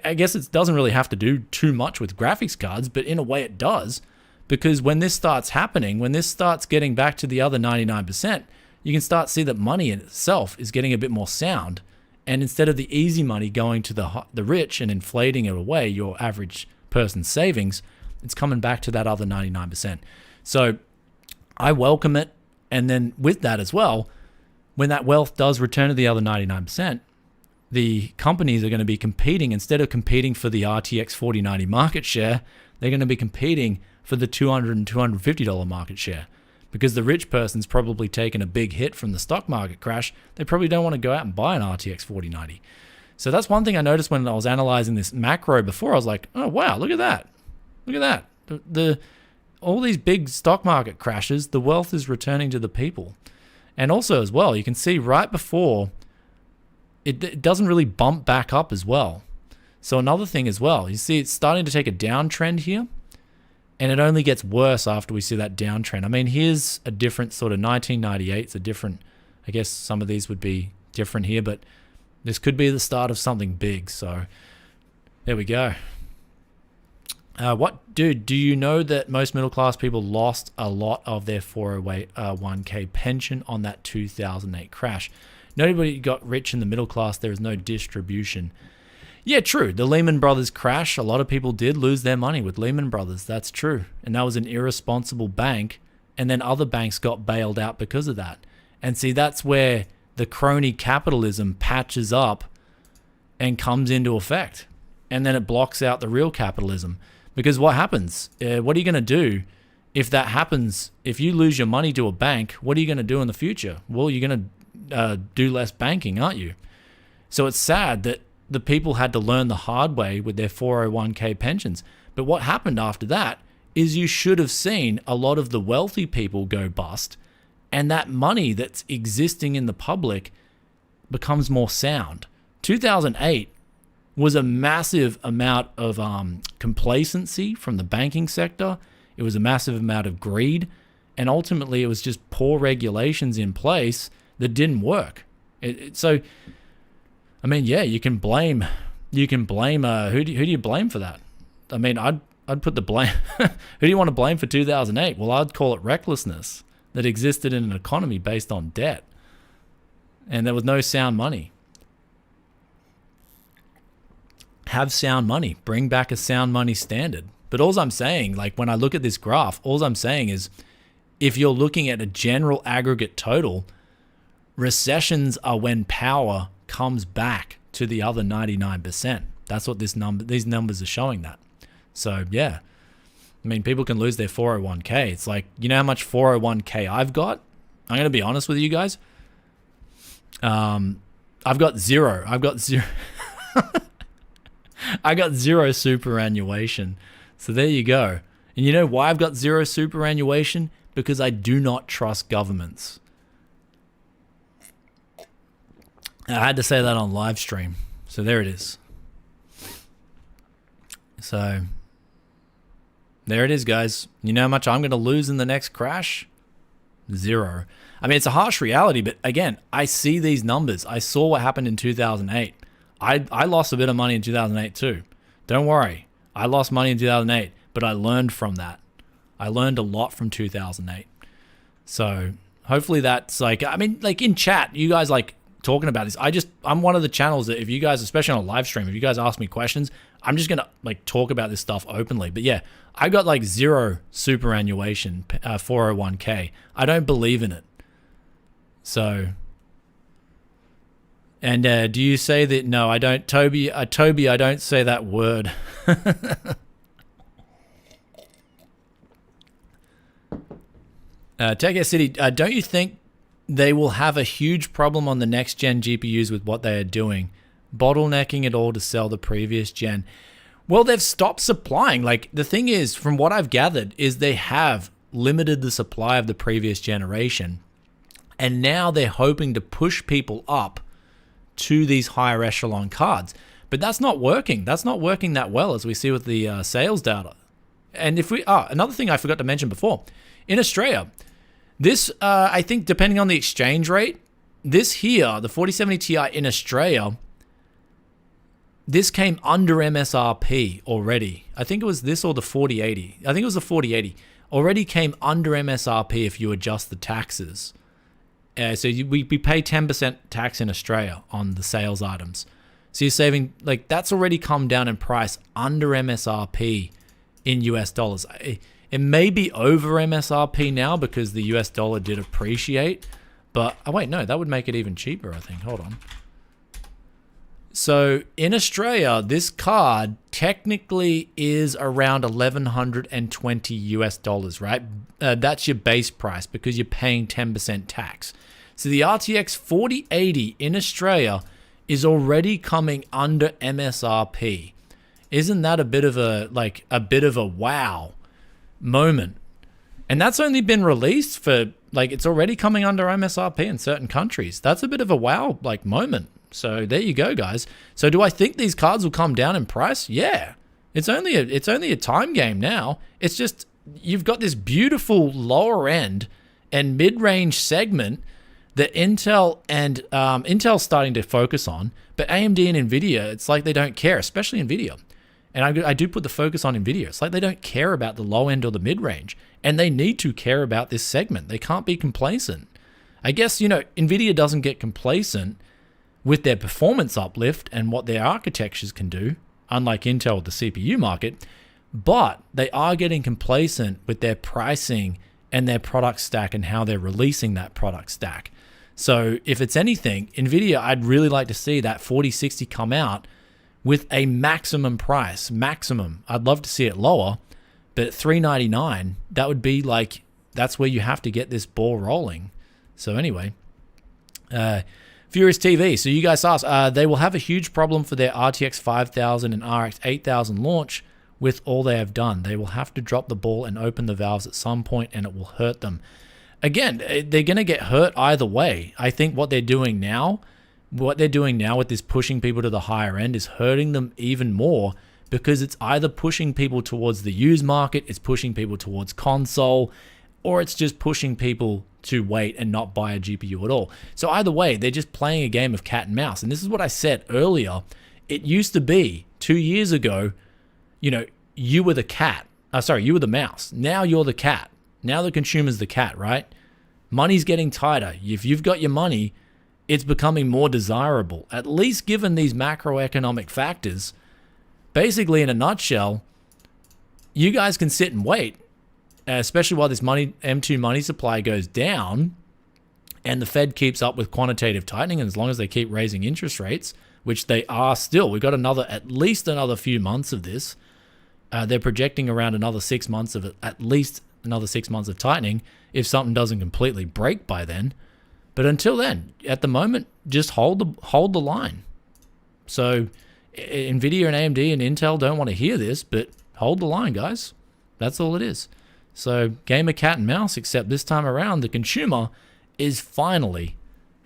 I guess it doesn't really have to do too much with graphics cards, but in a way it does, because when this starts happening, when this starts getting back to the other 99%, you can start to see that money in itself is getting a bit more sound. And instead of the easy money going to the rich and inflating it away, your average person's savings, it's coming back to that other 99%. So I welcome it. And then with that as well, when that wealth does return to the other 99%, the companies are going to be competing. Instead of competing for the RTX 4090 market share, they're going to be competing for the $200 and $250 market share. Because the rich person's probably taken a big hit from the stock market crash, they probably don't want to go out and buy an RTX 4090. So that's one thing I noticed when I was analyzing this macro before. I was like, oh, wow, look at that. Look at that. All these big stock market crashes, the wealth is returning to the people. And also as well, you can see right before, it doesn't really bump back up as well. So another thing as well, you see it's starting to take a downtrend here. And it only gets worse after we see that downtrend. I mean, here's a different sort of 1998. It's a different, I guess some of these would be different here, but this could be the start of something big. So there we go. Do you know that most middle class people lost a lot of their 401k pension on that 2008 crash? Nobody got rich in the middle class. There is no distribution. Yeah, true. The Lehman Brothers crash, a lot of people did lose their money with Lehman Brothers. That's true. And that was an irresponsible bank. And then other banks got bailed out because of that. And see, that's where the crony capitalism patches up and comes into effect. And then it blocks out the real capitalism. Because what happens? What are you going to do if that happens? If you lose your money to a bank, what are you going to do in the future? Well, you're going to do less banking, aren't you? So it's sad that the people had to learn the hard way with their 401k pensions. But what happened after that is you should have seen a lot of the wealthy people go bust, and that money that's existing in the public becomes more sound. 2008 was a massive amount of complacency from the banking sector. It was a massive amount of greed, and ultimately it was just poor regulations in place that didn't work. So I mean, yeah, you can blame. Who do you blame for that? I mean, I'd put the blame. Who do you want to blame for 2008? Well, I'd call it recklessness that existed in an economy based on debt, and there was no sound money. Have sound money. Bring back a sound money standard. But all I'm saying, like when I look at this graph, all I'm saying is, if you're looking at a general aggregate total, recessions are when power comes back to the other 99%. That's what these numbers are showing that. So yeah, I mean, people can lose their 401k. It's like, you know how much 401k I've got? I'm going to be honest with you guys. I've got zero. I got zero superannuation. So there you go. And you know why I've got zero superannuation? Because I do not trust governments. I had to say that on live stream. So there it is. So there it is, guys. You know how much I'm going to lose in the next crash? Zero. I mean, it's a harsh reality, but again, I see these numbers. I saw what happened in 2008. I lost a bit of money in 2008 too. Don't worry. I lost money in 2008, but I learned from that. I learned a lot from 2008. So hopefully that's like, I mean, like in chat, you guys like talking about this. I'm one of the channels that if you guys, especially on a live stream, if you guys ask me questions, I'm just going to like talk about this stuff openly. But yeah, I got like zero superannuation, 401k. I don't believe in it. So, and do you say that? No, I don't. Toby, I don't say that word. Tech City, don't you think they will have a huge problem on the next gen GPUs with what they are doing, bottlenecking it all to sell the previous gen? Well, they've stopped supplying. Like the thing is, from what I've gathered, is they have limited the supply of the previous generation, and now they're hoping to push people up to these higher echelon cards. But that's not working. That's not working that well, as we see with the sales data. And if we, another thing I forgot to mention before, in Australia, this, I think depending on the exchange rate, this here, the 4070 Ti in Australia, this came under MSRP already. I think it was this or the 4080. I think it was the 4080. Already came under MSRP if you adjust the taxes. So we pay 10% tax in Australia on the sales items. So you're saving, like, that's already come down in price under MSRP in US dollars. It may be over MSRP now because the US dollar did appreciate. But, oh wait, no, that would make it even cheaper, I think. Hold on. So in Australia, this card technically is around 1,120 US dollars, right? That's your base price because you're paying 10% tax. So the RTX 4080 in Australia is already coming under MSRP. Isn't that a bit of a wow moment? And that's only been released for, like, it's already coming under MSRP in certain countries. That's a bit of a wow, like, moment. So there you go, guys. So do I think these cards will come down in price? Yeah. It's only a time game now. It's just you've got this beautiful lower end and mid-range segment that Intel's starting to focus on, but AMD and Nvidia, it's like they don't care, especially Nvidia. And I do put the focus on Nvidia. It's like they don't care about the low end or the mid-range, and they need to care about this segment. They can't be complacent. I guess, Nvidia doesn't get complacent with their performance uplift and what their architectures can do, unlike Intel with the CPU market, but they are getting complacent with their pricing and their product stack and how they're releasing that product stack. So if it's anything, Nvidia, I'd really like to see that 4060 come out with a maximum price, maximum. I'd love to see it lower, but at $399, that would be like, that's where you have to get this ball rolling. So anyway, Furious TV. So you guys asked, they will have a huge problem for their RTX 5000 and RX 8000 launch with all they have done. They will have to drop the ball and open the valves at some point, and it will hurt them. Again, they're going to get hurt either way. I think what they're doing now with this pushing people to the higher end is hurting them even more, because it's either pushing people towards the used market, it's pushing people towards console, or it's just pushing people to wait and not buy a GPU at all. So either way, they're just playing a game of cat and mouse. And this is what I said earlier. It used to be 2 years ago, you were the cat. You were the mouse. Now you're the cat. Now the consumer's the cat, right? Money's getting tighter. If you've got your money, it's becoming more desirable, at least given these macroeconomic factors. Basically, in a nutshell, you guys can sit and wait, especially while this M2 money supply goes down and the Fed keeps up with quantitative tightening, and as long as they keep raising interest rates, which they are still, we've got at least another few months of this. They're projecting around another 6 months of it, at least another 6 months of tightening, if something doesn't completely break by then. But until then, at the moment, just hold the line. So Nvidia and AMD and Intel don't want to hear this, but hold the line, guys. That's all it is. So game of cat and mouse, except this time around, the consumer is finally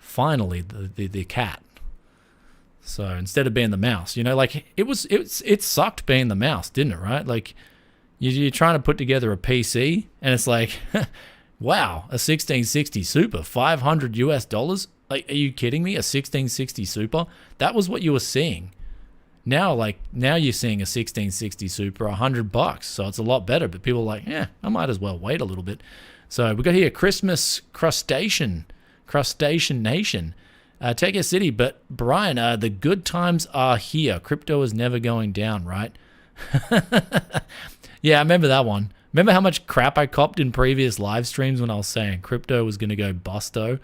the cat. So instead of being the mouse, like it sucked being the mouse, didn't it? Right? Like you're trying to put together a PC, and it's like, wow, a 1660 Super, $500 US. Like, are you kidding me? A 1660 Super? That was what you were seeing. Now you're seeing a 1660 Super, $100. So it's a lot better. But people are like, I might as well wait a little bit. So we got here Christmas Crustacean Nation. Take a city, but Brian, the good times are here. Crypto is never going down, right? Yeah, I remember that one. Remember how much crap I copped in previous live streams when I was saying crypto was going to go busto?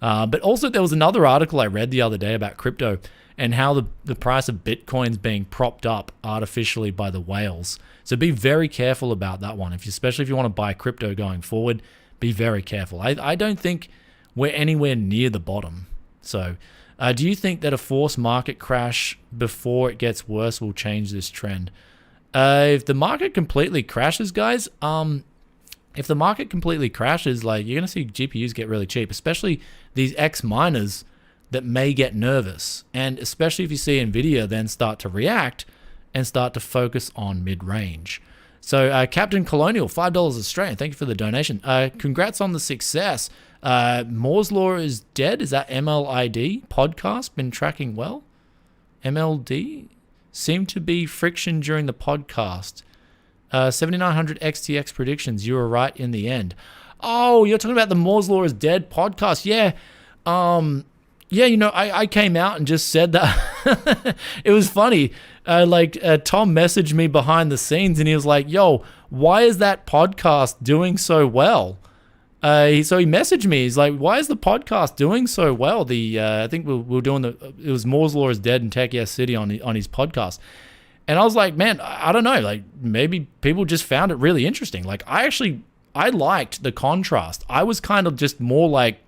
But also there was another article I read the other day about crypto and how the price of Bitcoin's being propped up artificially by the whales. So be very careful about that one. Especially if you want to buy crypto going forward, be very careful. I don't think we're anywhere near the bottom. So do you think that a forced market crash before it gets worse will change this trend? If the market completely crashes, guys, if the market completely crashes, like, you're going to see GPUs get really cheap, especially these X miners that may get nervous. And especially if you see Nvidia then start to react and start to focus on mid-range. So Captain Colonial, $5 Australian. Thank you for the donation. Congrats on the success. Moore's Law is dead. Is that MLID podcast? Been tracking well? MLD? Seemed to be friction during the podcast. 7900 XTX predictions. You were right in the end. Oh, you're talking about the Moore's Law is dead podcast. Yeah. Yeah, you know, I came out and just said that. It was funny. Tom messaged me behind the scenes and he was like, yo, why is that podcast doing so well? So he messaged me. He's like, why is the podcast doing so well? I think we were doing it was Moore's Law is Dead and Tech Yes City on his podcast. And I was like, man, I don't know. Like, maybe people just found it really interesting. Like, I liked the contrast. I was kind of just more like,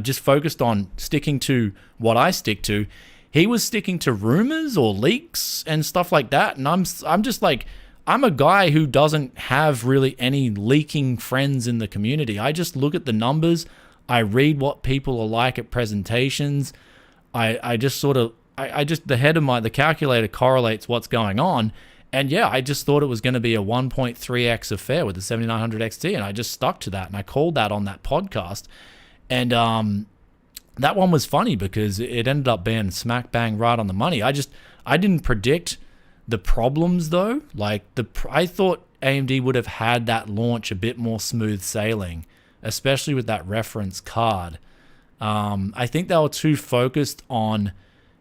just focused on sticking to what I stick to. He was sticking to rumors or leaks and stuff like that. And I'm just like, I'm a guy who doesn't have really any leaking friends in the community. I just look at the numbers. I read what people are like at presentations. I just sort of, the calculator correlates what's going on. And yeah, I just thought it was going to be a 1.3x affair with the 7900 XT. And I just stuck to that. And I called that on that podcast. And that one was funny because it ended up being smack bang right on the money. I didn't predict the problems though. Like I thought AMD would have had that launch a bit more smooth sailing, especially with that reference card. I think they were too focused on,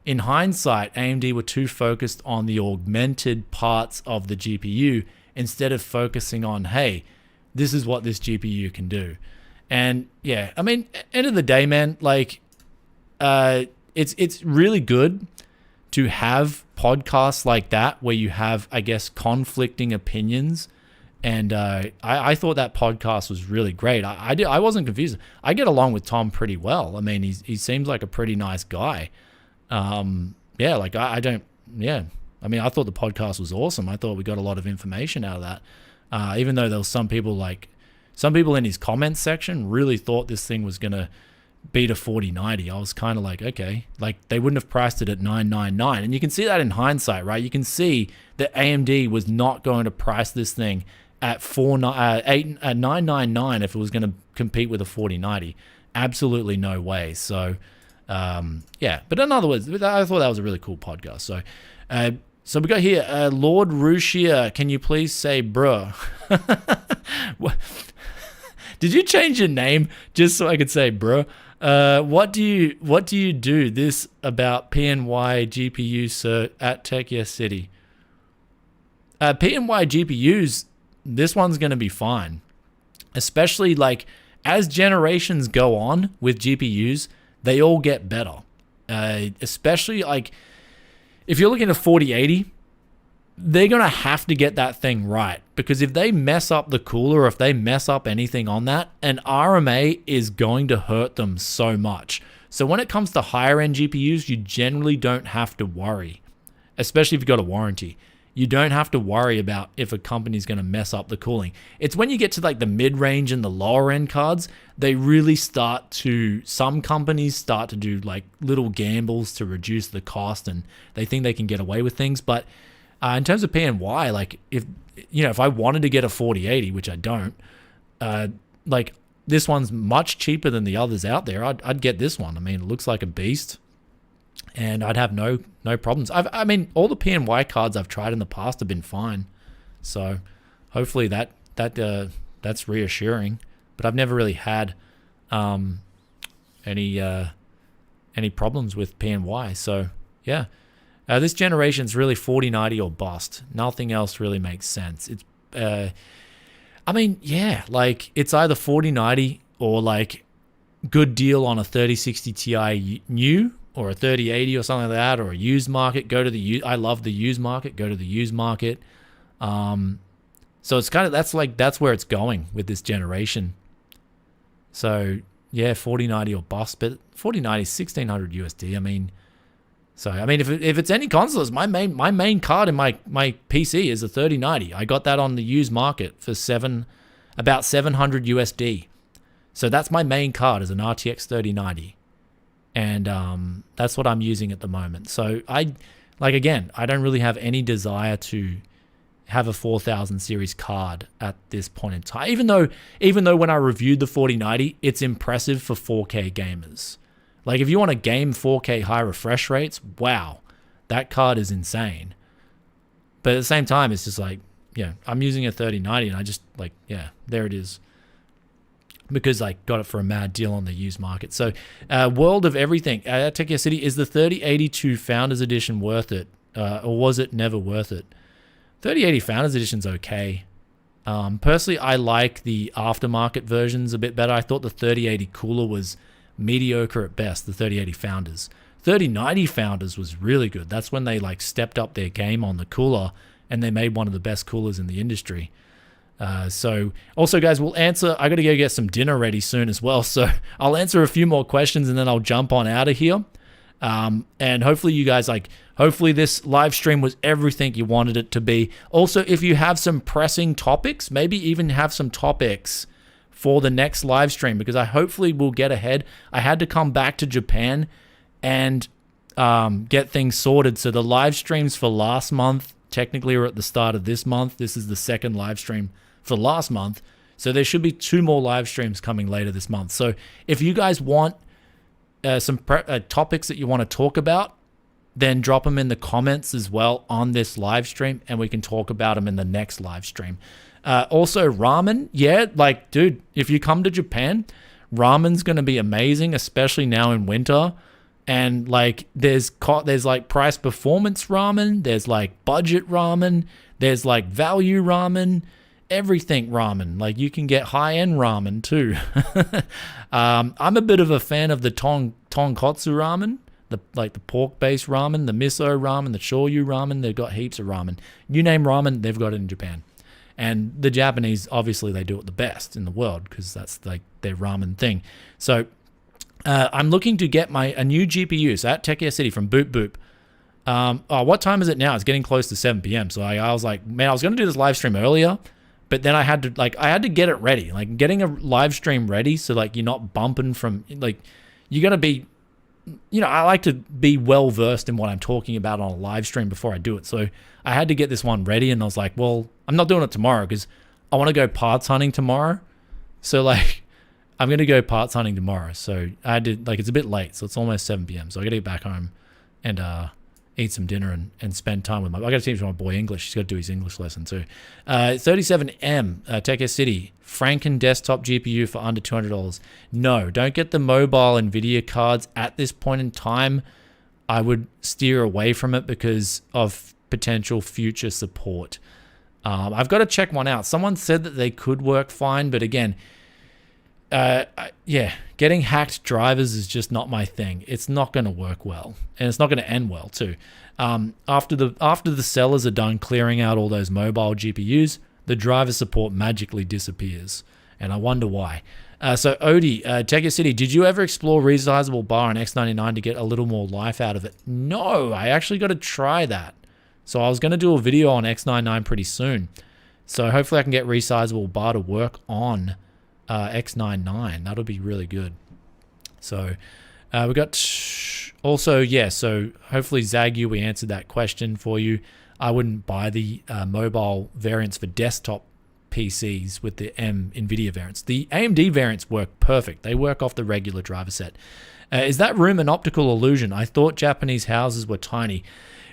in hindsight, AMD were too focused on the augmented parts of the GPU instead of focusing on, hey, this is what this GPU can do. And yeah, I mean, end of the day, man, like, it's really good to have podcasts like that where you have, I guess, conflicting opinions. And I thought that podcast was really great. I wasn't confused. I get along with Tom pretty well. I mean, he seems like a pretty nice guy. Yeah, like I don't. Yeah, I mean, I thought the podcast was awesome. I thought we got a lot of information out of that. Even though there was some people in his comments section really thought this thing was gonna beat a 4090. I was kind of like, okay, like they wouldn't have priced it at $999, and you can see that in hindsight, right? You can see that AMD was not going to price this thing at $999 if it was going to compete with a 4090. Absolutely no way. So, yeah. But in other words, I thought that was a really cool podcast. So, we got here, Lord Rushia. Can you please say bruh? Did you change your name just so I could say bruh? What do you do this about PNY GPU cert at Tech Yes City? PNY GPUs, this one's going to be fine. Especially like as generations go on with GPUs, they all get better. Especially like if you're looking at 4080, they're going to have to get that thing right, because if they mess up the cooler, or if they mess up anything on that, an RMA is going to hurt them so much. So when it comes to higher end GPUs, you generally don't have to worry, especially if you've got a warranty. You don't have to worry about if a company's going to mess up the cooling. It's when you get to like the mid-range and the lower end cards, they really some companies start to do like little gambles to reduce the cost, and they think they can get away with things. But in terms of PNY, like if I wanted to get a 4080, which I don't, like this one's much cheaper than the others out there. I'd get this one. I mean, it looks like a beast, and I'd have no problems. I mean, all the PNY cards I've tried in the past have been fine. So hopefully that's reassuring. But I've never really had any problems with PNY. So yeah. This generation's really 4090 or bust. Nothing else really makes sense. It's, I mean, yeah, like it's either 4090 or like good deal on a 3060 Ti new or a 3080 or something like that, or a used market. I love the used market. Go to the used market. So it's kind of that's where it's going with this generation. So yeah, 4090 or bust, but 4090 is 1600 USD. I mean. So, I mean, if it's any consoles, my main card in my PC is a 3090. I got that on the used market for about 700 USD. So that's my main card, is an RTX 3090. And that's what I'm using at the moment. So I don't really have any desire to have a 4000 series card at this point in time. Even though when I reviewed the 4090, it's impressive for 4K gamers. Like if you want to game 4K high refresh rates, wow, that card is insane. But at the same time, it's just like, yeah, I'm using a 3090 and I just like, yeah, there it is. Because I got it for a mad deal on the used market. So World of Everything, Tech City, is the 3082 Founders Edition worth it? Or was it never worth it? 3080 Founders Edition's okay. Personally, I like the aftermarket versions a bit better. I thought the 3080 cooler was mediocre at best, the 3080 Founders. 3090 Founders was really good. That's when they like stepped up their game on the cooler and they made one of the best coolers in the industry. So also, guys, we'll answer. I got to go get some dinner ready soon as well. So I'll answer a few more questions and then I'll jump on out of here. And hopefully you guys hopefully this live stream was everything you wanted it to be. Also, if you have some pressing topics, maybe even have some topics for the next live stream, because I hopefully will get ahead. I had to come back to Japan and get things sorted. So the live streams for last month technically are at the start of this month. This is the second live stream for last month. So there should be 2 more live streams coming later this month. So if you guys want some topics that you want to talk about, then drop them in the comments as well on this live stream and we can talk about them in the next live stream. Also ramen, yeah, like dude, if you come to Japan, ramen's going to be amazing, especially now in winter. And like there's like price performance ramen, there's like budget ramen, there's like value ramen, everything ramen. Like you can get high-end ramen too. I'm a bit of a fan of the tonkotsu ramen, the pork-based ramen, the miso ramen, the shoyu ramen. They've got heaps of ramen. You name ramen, they've got it in Japan. And the Japanese, obviously, they do it the best in the world because that's like their ramen thing. So I'm looking to get a new GPU. So at Tech City from Boop Boop. What time is it now? It's getting close to 7 p.m. So I was like, man, I was going to do this live stream earlier, but then I had to get it ready. Like getting a live stream ready so like you're not bumping from, like, you're going to be, I like to be well versed in what I'm talking about on a live stream before I do it. So I had to get this one ready, and I was like, well, I'm not doing it tomorrow because I want to go parts hunting tomorrow. So like, I'm going to go parts hunting tomorrow. So I had to, it's a bit late. So it's almost 7 p.m. So I got to get back home and eat some dinner and spend time with I got to teach my boy English. He's got to do his English lesson too. 37M, Tech City, Franken desktop GPU for under $200. No, don't get the mobile Nvidia cards at this point in time. I would steer away from it because of potential future support. I've got to check one out. Someone said that they could work fine, but again, getting hacked drivers is just not my thing. It's not going to work well, and it's not going to end well too. After the sellers are done clearing out all those mobile GPUs, the driver support magically disappears, and I wonder why. So Odie, Tech City, did you ever explore resizable bar on X99 to get a little more life out of it? No, I actually got to try that. So I was going to do a video on X99 pretty soon. So hopefully I can get resizable bar to work on X99. That'll be really good. So we got also, so hopefully Zagu, we answered that question for you. I wouldn't buy the mobile variants for desktop PCs with the Nvidia variants. The AMD variants work perfect. They work off the regular driver set. Is that room an optical illusion? I thought Japanese houses were tiny.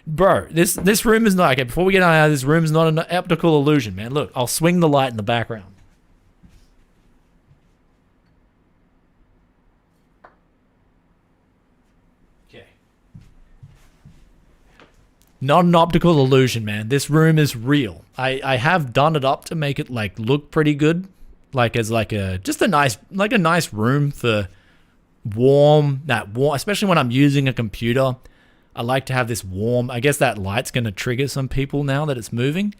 Bro, this room is not, okay, before we get out of this room is not an optical illusion, man. Look, I'll swing the light in the background. Okay. Not an optical illusion, man. This room is real. I have done it up to make it look pretty good, as a nice room for warm, especially when I'm using a computer. I like to have this warm. I guess that light's going to trigger some people now that it's moving.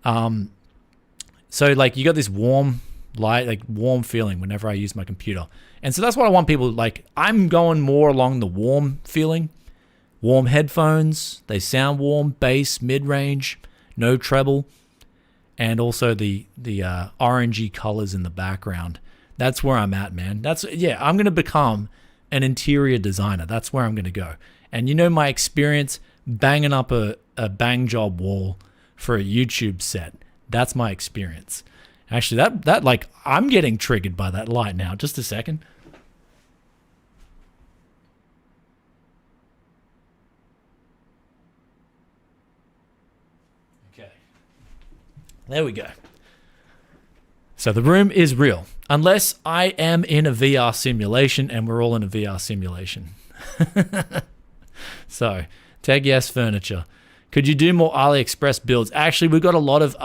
So you got this warm light, warm feeling whenever I use my computer. And so that's what I want people, I'm going more along the warm feeling. Warm headphones, they sound warm, bass, mid-range, no treble. And also the orangey colors in the background. That's where I'm at, man. I'm going to become an interior designer. That's where I'm going to go. And my experience banging up a bang job wall for a YouTube set. That's my experience. Actually, that like, I'm getting triggered by that light now. Just a second. Okay. There we go. So the room is real. Unless I am in a VR simulation, and we're all in a VR simulation. So, Tag Yes Furniture. Could you do more AliExpress builds? Actually, we've got a lot of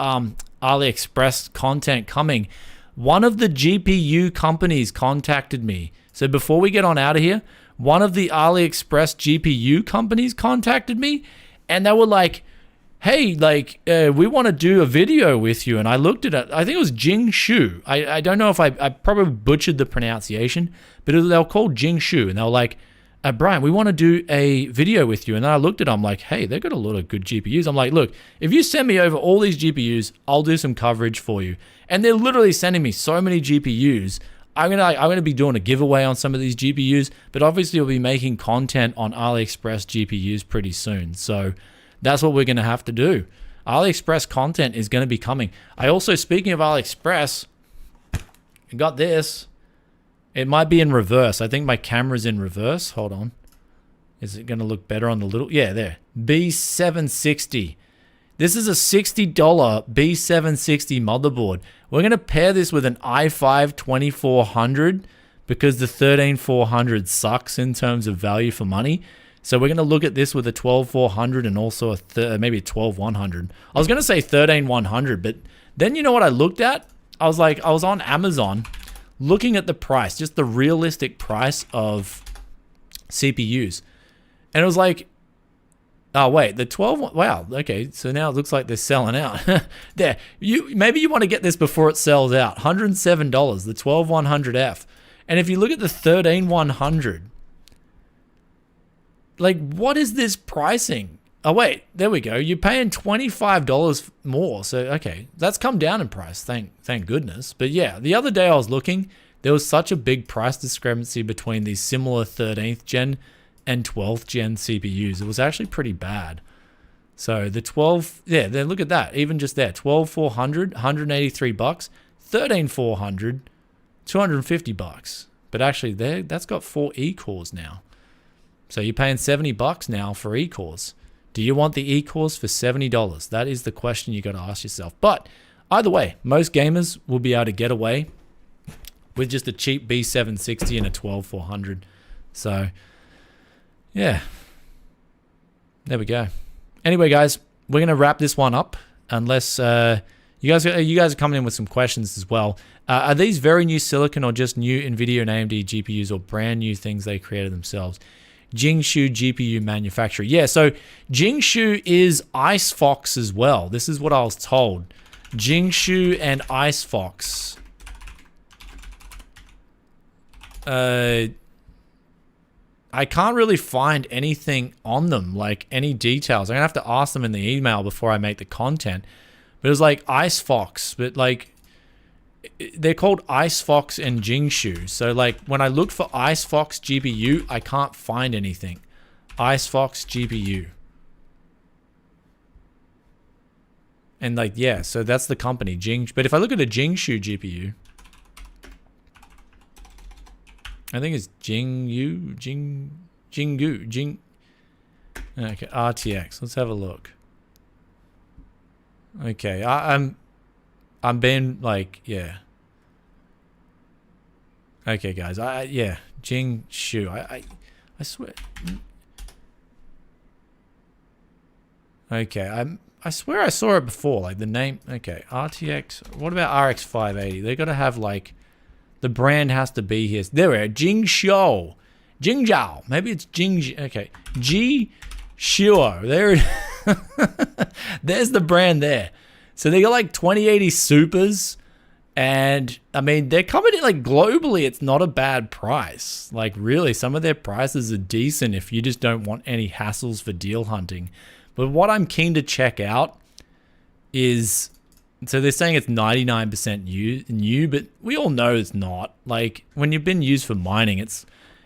AliExpress content coming. One of the GPU companies contacted me. So before we get on out of here, one of the AliExpress GPU companies contacted me, and they were like, hey, like, we want to do a video with you. And I looked at it. I think it was Jingshu. I don't know if I probably butchered the pronunciation, but they were called Jingshu. And they were like, Brian, we want to do a video with you. And then I looked at them, I'm like, hey, they've got a lot of good GPUs. I'm like, look, if you send me over all these GPUs, I'll do some coverage for you. And they're literally sending me so many GPUs. I'm gonna be doing a giveaway on some of these GPUs, but obviously we'll be making content on AliExpress GPUs pretty soon. So that's what we're going to have to do. AliExpress content is going to be coming. I also, speaking of AliExpress, I got this. It might be in reverse. I think my camera's in reverse. Hold on. Is it going to look better on the little? Yeah, there. B760. This is a $60 B760 motherboard. We're going to pair this with an i5 2400 because the 13400 sucks in terms of value for money. So we're going to look at this with a 12400 and also maybe a 12100. I was going to say 13100, but then you know what I looked at? I was on Amazon looking at the price, just the realistic price of CPUs. And it was like, oh wait, the 12, wow, okay, so now it looks like they're selling out. There, maybe you want to get this before it sells out. $107, the 12100F. And if you look at the 13100, like, what is this pricing? Oh, wait, there we go. You're paying $25 more. So, okay, that's come down in price. Thank goodness. But yeah, the other day I was looking, there was such a big price discrepancy between these similar 13th gen and 12th gen CPUs. It was actually pretty bad. So the 12, yeah, then look at that. Even just there, 12400, $183, 13400, $250. But actually, that's got 4 E-cores now. So you're paying $70 now for E-cores. Do you want the E-cores for $70? That is the question you got to ask yourself. But either way, most gamers will be able to get away with just a cheap B760 and a 12400. So yeah, there we go. Anyway, guys, we're gonna wrap this one up. Unless you guys are coming in with some questions as well. Are these very new silicon or just new Nvidia and AMD GPUs or brand new things they created themselves? Jingshu GPU manufacturer. Yeah, so Jingshu is IceFox as well. This is what I was told. Jingshu and IceFox. I can't really find anything on them, like any details. I'm gonna have to ask them in the email before I make the content. But it was like IceFox, but like they're called IceFox and Jingshu. So like when I look for IceFox GPU, I can't find anything. IceFox GPU. And like, yeah, so that's the company, but if I look at a Jingshu GPU, I think it's Jingu. Okay, RTX. Let's have a look. Okay, I'm being like, yeah. Okay, guys. Yeah, Jingshu. I swear. Okay, I swear I saw it before. Like the name. Okay, RTX. What about RX 580? They gotta have like, the brand has to be here. There we are. Jingzhou. Maybe it's Jing. Okay, Shuo. There it is. There's the brand there. So they got like 2080 Supers, and I mean, they're coming in like globally. It's not a bad price. Like really, some of their prices are decent if you just don't want any hassles for deal hunting. But what I'm keen to check out is, so they're saying it's 99% new, but we all know it's not. Like when you've been used for mining, it's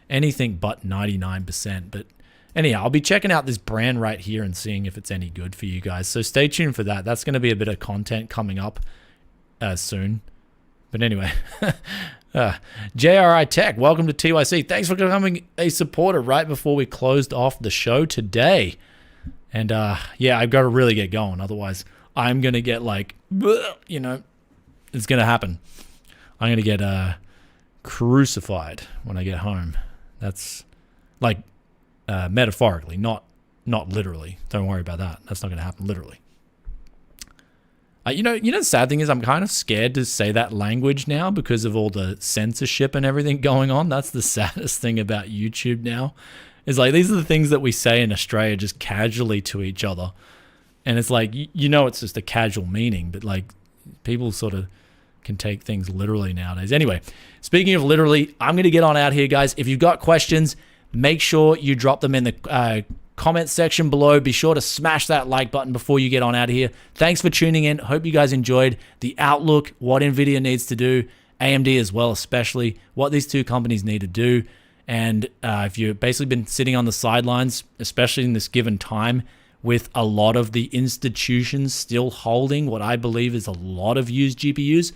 anything but 99%. But Anyhow, I'll be checking out this brand right here and seeing if it's any good for you guys. So stay tuned for that. That's going to be a bit of content coming up soon. But anyway, JRI Tech, welcome to TYC. Thanks for becoming a supporter right before we closed off the show today. And yeah, I've got to really get going. Otherwise, I'm going to get like, you know, it's going to happen. I'm going to get crucified when I get home. That's like metaphorically, not literally. Don't worry about that. That's not going to happen literally. You know, the sad thing is I'm kind of scared to say that language now because of all the censorship and everything going on. That's the saddest thing about YouTube now. Is like, these are the things that we say in Australia just casually to each other. And it's like, you know, it's just a casual meaning, but like people sort of can take things literally nowadays. Anyway, speaking of literally, I'm going to get on out here, guys. If you've got questions, make sure you drop them in the comment section below. Be sure to smash that like button before you get on out of here. Thanks for tuning in. Hope you guys enjoyed the outlook, what Nvidia needs to do, AMD as well, especially what these two companies need to do. And if you've basically been sitting on the sidelines, especially in this given time, with a lot of the institutions still holding what I believe is a lot of used GPUs,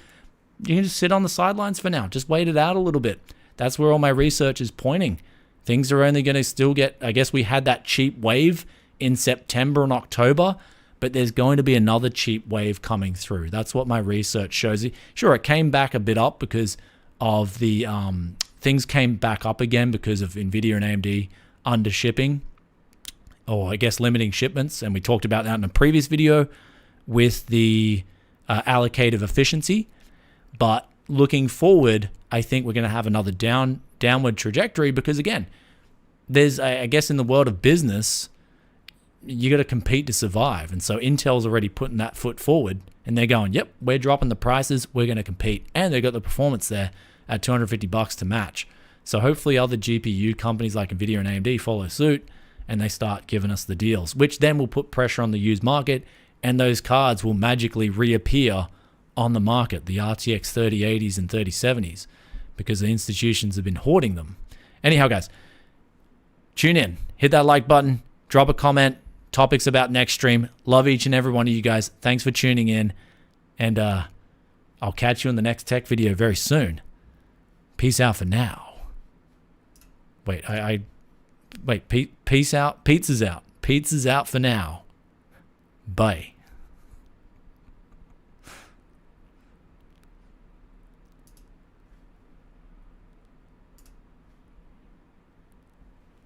you can just sit on the sidelines for now. Just wait it out a little bit. That's where all my research is pointing. Things are only going to still get, I guess we had that cheap wave in September and October, but there's going to be another cheap wave coming through. That's what my research shows. Sure, it came back a bit up because of the, things came back up again because of Nvidia and AMD under shipping, or I guess limiting shipments. And we talked about that in a previous video with the allocative efficiency. But looking forward, I think we're going to have another downward trajectory because, again, there's, I guess, in the world of business, you got to compete to survive. And so Intel's already putting that foot forward, and they're going, yep, we're dropping the prices, we're going to compete. And they've got the performance there at $250 to match. So hopefully other GPU companies like Nvidia and AMD follow suit, and they start giving us the deals, which then will put pressure on the used market, and those cards will magically reappear on the market, the RTX 3080s and 3070s, because the institutions have been hoarding them. Anyhow, guys, tune in, hit that like button, drop a comment, topics about next stream. Love each and every one of you guys. Thanks for tuning in, and I'll catch you in the next tech video very soon. Peace out for now. Wait, peace out. Pizza's out. Pizza's out for now. Bye.